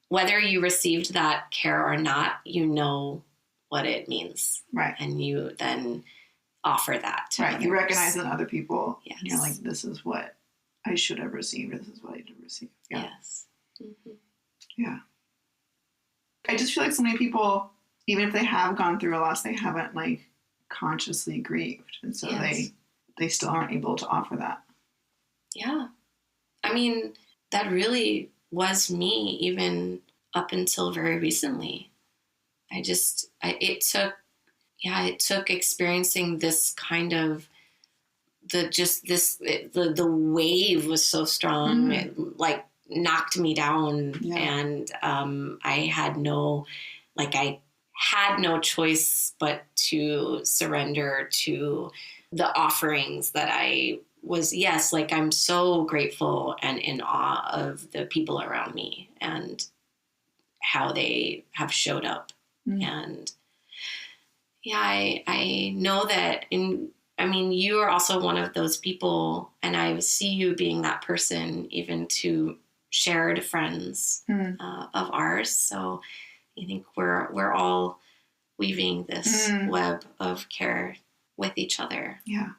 whether you received that care or not, you know what it means. Right. And you then offer that to others. You recognize it in other people. Yes. And you're like, this is what I should have received, or this is what I did receive. Yeah. Yes. Mm-hmm. Yeah. I just feel like so many people, even if they have gone through a loss, they haven't consciously grieved. And so they still aren't able to offer that. Yeah. I mean, that really was me even up until very recently. It took experiencing this kind of the wave was so strong. It knocked me down. Yeah. And I had no choice but to surrender to the offerings that I was, yes, like I'm so grateful and in awe of the people around me and how they have showed up. And yeah, I know that you are also one of those people, and I see you being that person even to shared friends of ours. So I think we're all weaving this web of care with each other. Yeah.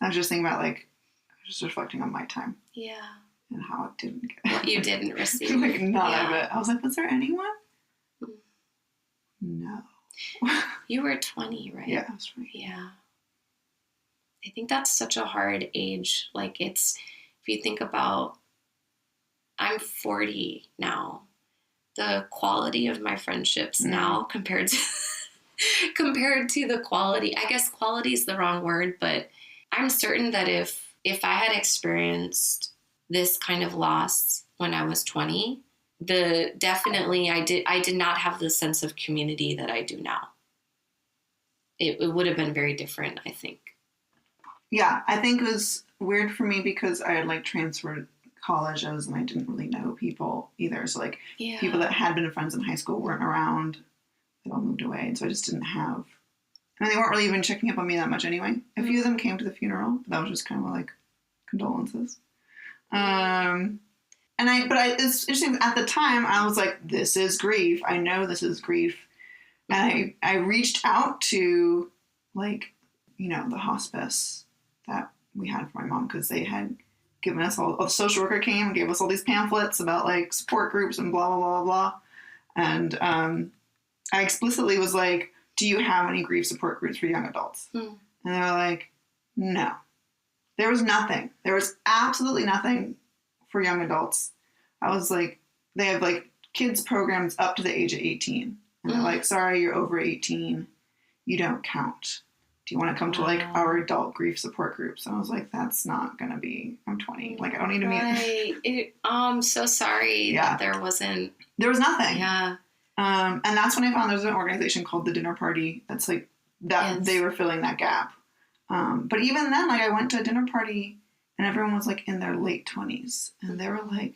I was just thinking about, like, I was just reflecting on my time. Yeah. And how it didn't get what you didn't receive. like, none of it. I was like, was there anyone? No. You were 20, right? Yeah, I was 20. Yeah. I think that's such a hard age. Like, it's, if you think about, I'm 40 now. The quality of my friendships now compared to the quality, I guess quality is the wrong word, but I'm certain that if I had experienced this kind of loss when I was 20, definitely I did not have the sense of community that I do now. It would have been very different, I think. Yeah, I think it was weird for me because I had, like, transferred colleges and I didn't really know people either. So, like, people that had been friends in high school weren't around. They all moved away. And so I just didn't have, they weren't really even checking up on me that much anyway. A few of them came to the funeral, but that was just kind of like condolences. It's interesting. At the time, I was like, this is grief. I know this is grief. And I reached out to, like, the hospice that we had for my mom, because they had given us a social worker came and gave us all these pamphlets about, like, support groups and blah, blah, blah, blah. And I explicitly was like, do you have any grief support groups for young adults? And they were like, no. There was nothing. There was absolutely nothing for young adults. I was like, they have, like, kids programs up to the age of 18. And they're like, sorry, you're over 18. You don't count. Do you want to come to, like, our adult grief support groups? And I was like, that's not going to be, I'm 20. Like, I don't need to meet. I'm so sorry that there was nothing. Yeah. And that's when I found there's an organization called The Dinner Party. That's like that they were filling that gap. But even then, like, I went to a dinner party and everyone was, like, in their late 20s and they were like,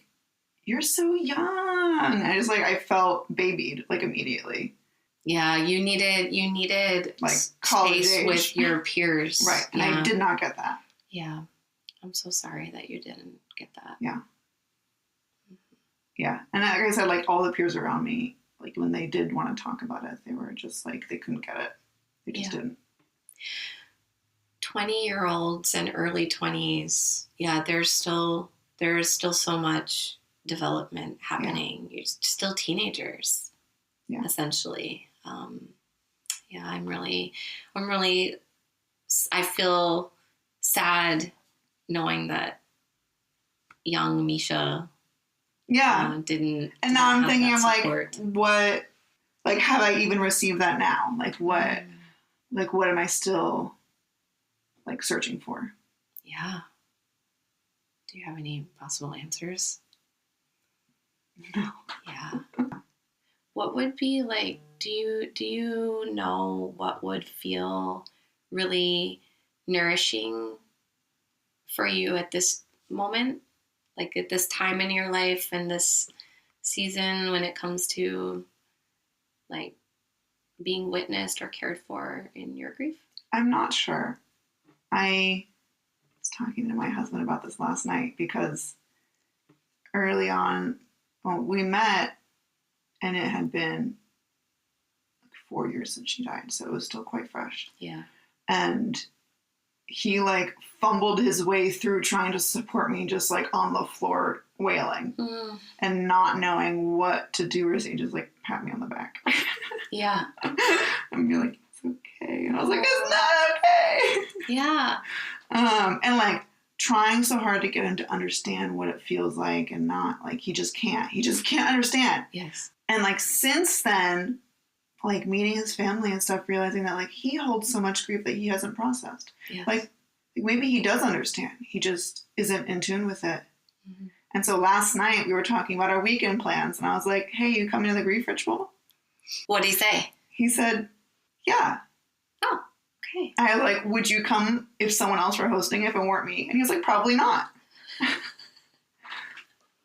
you're so young. I felt babied, like, immediately. Yeah, you needed like college space age with your peers. Right. And I did not get that. Yeah. I'm so sorry that you didn't get that. Yeah. Yeah. And like I said, like, all the peers around me, like, when they did want to talk about it, they were just like, they couldn't get it. They just didn't. 20-year-olds and early 20s. Yeah, there is still so much development happening. You're still teenagers. Yeah. Essentially. I feel sad knowing that young Misha didn't. And now I'm thinking, I'm like, what, like, have I even received that now? Like, what am I still, like, searching for? Yeah. Do you have any possible answers? No. Yeah. What would be, like, do you know what would feel really nourishing for you at this moment? Like, at this time in your life and this season when it comes to, like, being witnessed or cared for in your grief? I'm not sure. I was talking to my husband about this last night because early on, we met and it had been like 4 years since she died, so it was still quite fresh. Yeah. And he, like, fumbled his way through trying to support me, just, like, on the floor wailing and not knowing what to do, or he just, like, pat me on the back. Yeah. And be like, it's okay. And I was like, it's not okay. Yeah. And, like, trying so hard to get him to understand what it feels like, and not, like, he just can't understand. Yes. And, like, since then, like, meeting his family and stuff, realizing that, like, he holds so much grief that he hasn't processed. Yes. Like, maybe he does understand. He just isn't in tune with it. Mm-hmm. And so last night we were talking about our weekend plans, and I was like, hey, you coming to the grief ritual? What'd he say? He said, yeah. Oh, Okay. I was like, would you come if someone else were hosting if it weren't me? And he was like, probably not.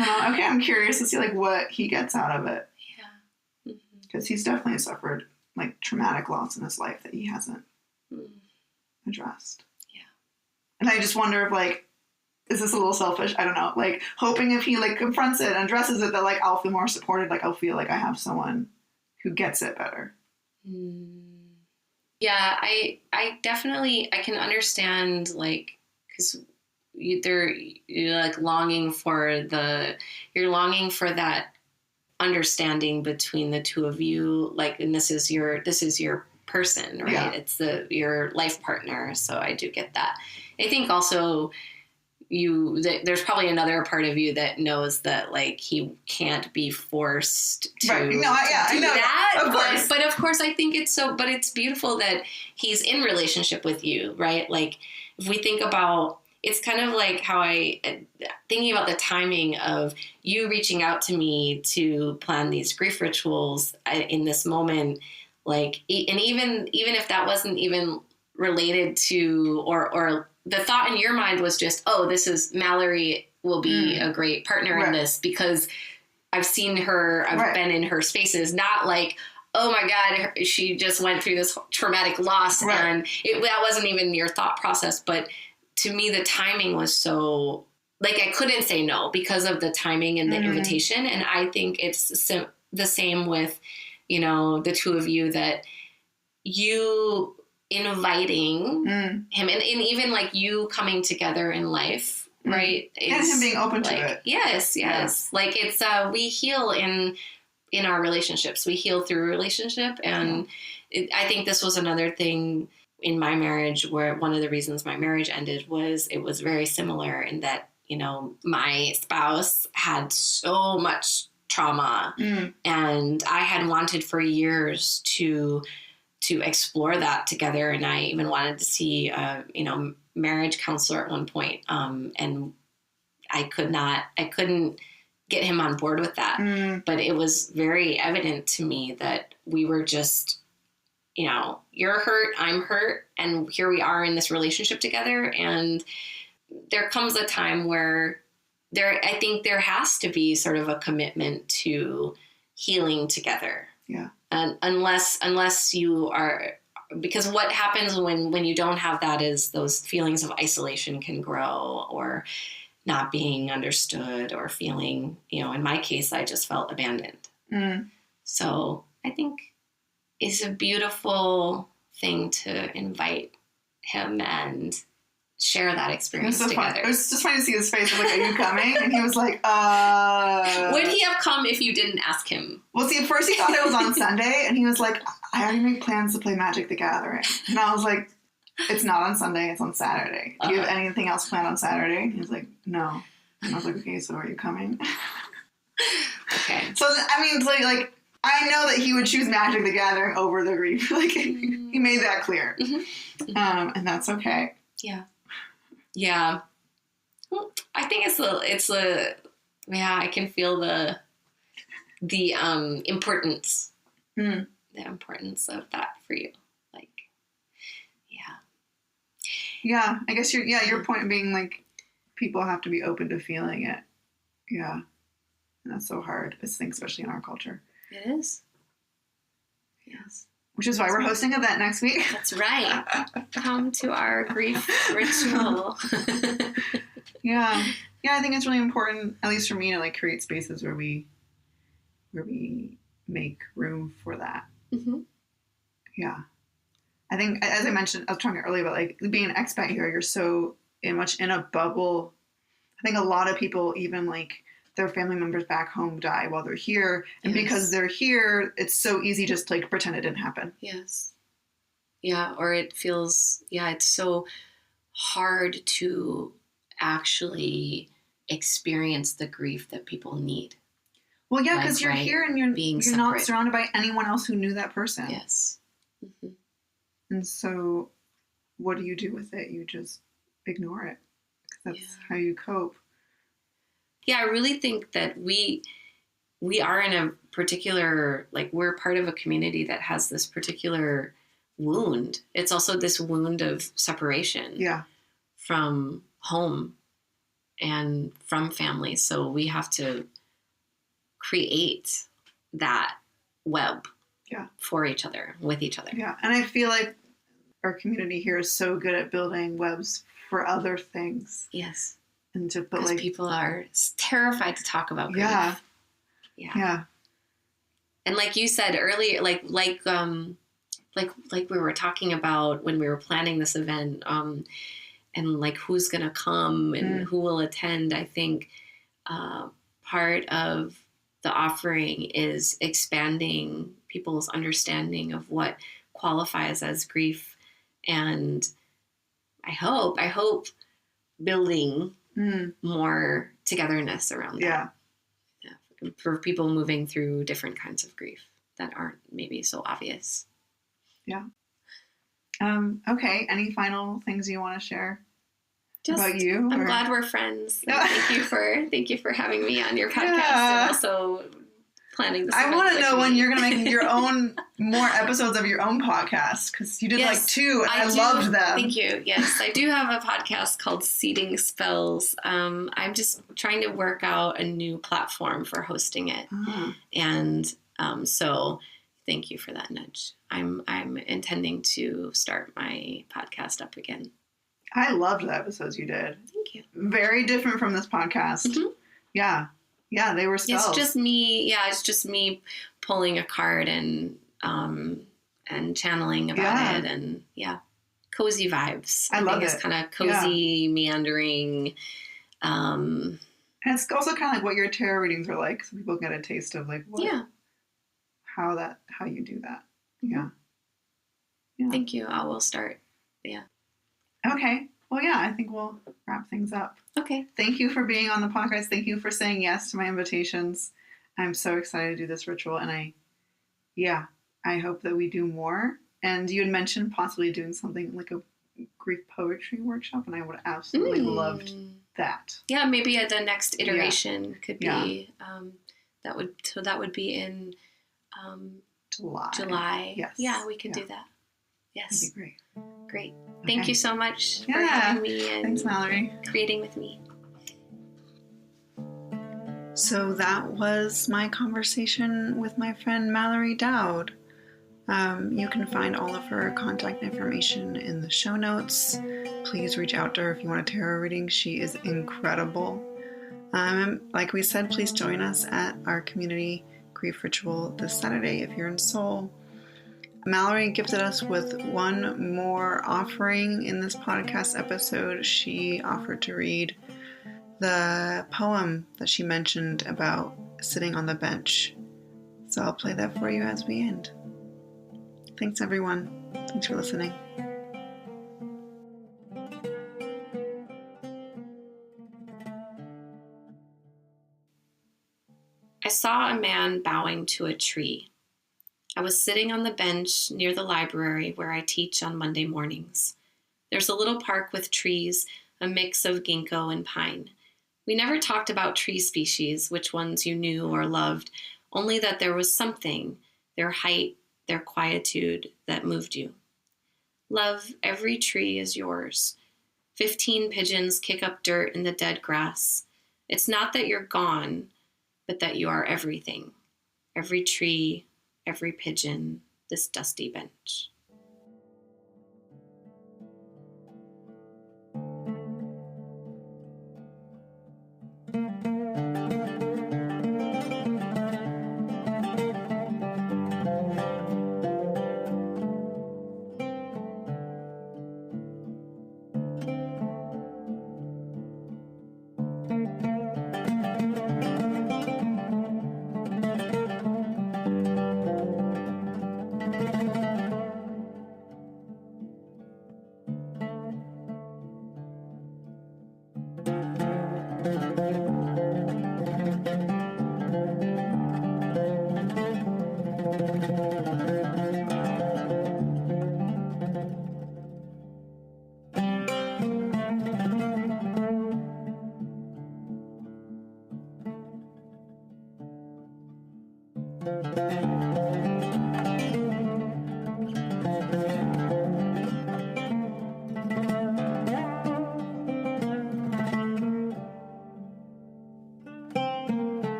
Okay, I'm curious to see like what he gets out of it. Yeah. Because he's definitely suffered like traumatic loss in his life that he hasn't addressed. Yeah. And I just wonder if like, is this a little selfish? I don't know. Like hoping if he like confronts it and addresses it that like I'll feel more supported. Like I'll feel like I have someone who gets it better. Yeah, I definitely, I can understand like, because you're like longing for that understanding between the two of you. Like, and this is your person, right? Yeah. It's your life partner. So I do get that. I think also there's probably another part of you that knows that like he can't be forced to right. No, I know that. Of course. But of course I think but it's beautiful that he's in relationship with you, right? Like if we think about, it's kind of like how thinking about the timing of you reaching out to me to plan these grief rituals in this moment, like, and even if that wasn't even related to, or the thought in your mind was just, oh, this is Mallory will be a great partner in this because I've seen her, I've been in her spaces, not like, oh my God, she just went through this traumatic loss and that wasn't even your thought process. But to me, the timing was so, like, I couldn't say no because of the timing and the invitation. And I think it's the same with, the two of you, that you inviting him and even like you coming together in life, right? And him being open like, to it. Yes. Yeah. Like it's, we heal in our relationships. We heal through relationship. And I think this was another thing in my marriage where one of the reasons my marriage ended was it was very similar in that, my spouse had so much trauma and I had wanted for years to explore that together. And I even wanted to see a, marriage counselor at one point. And I couldn't get him on board with that. But it was very evident to me that we were just, you're hurt, I'm hurt. And here we are in this relationship together. And there comes a time where I think there has to be sort of a commitment to healing together. Yeah. And unless you are, because what happens when you don't have that is those feelings of isolation can grow, or not being understood, or feeling, in my case, I just felt abandoned. So I think it's a beautiful thing to invite him and share that experience together. It was just funny to see his face. I was like, are you coming? And he was like, Would he have come if you didn't ask him? Well, see, at first he thought it was on Sunday, and he was like, I already made plans to play Magic the Gathering. And I was like, it's not on Sunday, it's on Saturday. Do you have anything else planned on Saturday? And he was like, no. And I was like, okay, so are you coming? Okay. So, I mean, it's like I know that he would choose Magic the Gathering over the grief. Like, he made that clear. And that's okay. Yeah. Yeah. Well, I think it's I can feel the importance, the importance of that for you. Like, yeah, I guess your point being like, people have to be open to feeling it. Yeah. And that's so hard, I think, especially in our culture. It is. Yes. Which is why we're hosting an event next week. That's right. Come to our grief ritual. Yeah, I think it's really important, at least for me, to like create spaces where we make room for that. Yeah, I think, as I mentioned, I was talking earlier about like being an expat here. You're so much in a bubble. I think a lot of people, even like their family members back home, die while they're here. And because they're here, it's so easy just to like pretend it didn't happen. Yes. Yeah. Or it feels, it's so hard to actually experience the grief that people need. Well, yeah, because you're here and you're not surrounded by anyone else who knew that person. Yes. And so what do you do with it? You just ignore it. That's how you cope. Yeah, I really think that we are in a particular, like, we're part of a community that has this particular wound. It's also this wound of separation from home and from family. So we have to create that web for each other, with each other. Yeah. And I feel like our community here is so good at building webs for other things. Yes. And to put because people are terrified to talk about grief. Yeah. And like you said earlier, like we were talking about when we were planning this event, and like who's going to come and who will attend. I think part of the offering is expanding people's understanding of what qualifies as grief, and I hope building more togetherness around that. Yeah, for people moving through different kinds of grief that aren't maybe so obvious. Yeah. Okay. Any final things you want to share about you? I'm glad we're friends. Thank you for having me on your podcast and also planning this. I want to know when you're going to make your own more episodes of your own podcast, because you did like 2 and I loved them. Thank you. Yes, I do have a podcast called Seeding Spells. I'm just trying to work out a new platform for hosting it, and so thank you for that nudge. I'm intending to start my podcast up again. I loved the episodes you did. Thank you. Very different from this podcast. Mm-hmm. Yeah, they were spells. It's just me. Yeah, it's just me pulling a card and channeling about it, and cozy vibes. I love it. It's kind of cozy, meandering. And it's also kind of like what your tarot readings are like, so people get a taste of like how you do that. Yeah. Thank you. I will start. Yeah. Okay. Well, I think we'll wrap things up. Okay. Thank you for being on the podcast. Thank you for saying yes to my invitations. I'm so excited to do this ritual, and I hope that we do more. And you had mentioned possibly doing something like a grief poetry workshop, and I would absolutely loved that. Yeah, maybe the next iteration could be that would be in July. Yes. Yeah, we could do that. Yes. That'd be great. Great. Thank you so much for having me and thanks, Mallory. Creating with me. So that was my conversation with my friend Mallory Dowd. You can find all of her contact information in the show notes. Please reach out to her if you want a tarot reading. She is incredible. Like we said, please join us at our community grief ritual this Saturday if you're in Seoul. Mallory gifted us with one more offering in this podcast episode. She offered to read the poem that she mentioned about sitting on the bench. So I'll play that for you as we end. Thanks, everyone. Thanks for listening. I saw a man bowing to a tree. I was sitting on the bench near the library where I teach on Monday mornings. There's a little park with trees, a mix of ginkgo and pine. We never talked about tree species, which ones you knew or loved, only that there was something, their height, their quietude, that moved you. Love, every tree is yours. 15 pigeons kick up dirt in the dead grass. It's not that you're gone, but that you are everything. Every tree, every pigeon, this dusty bench.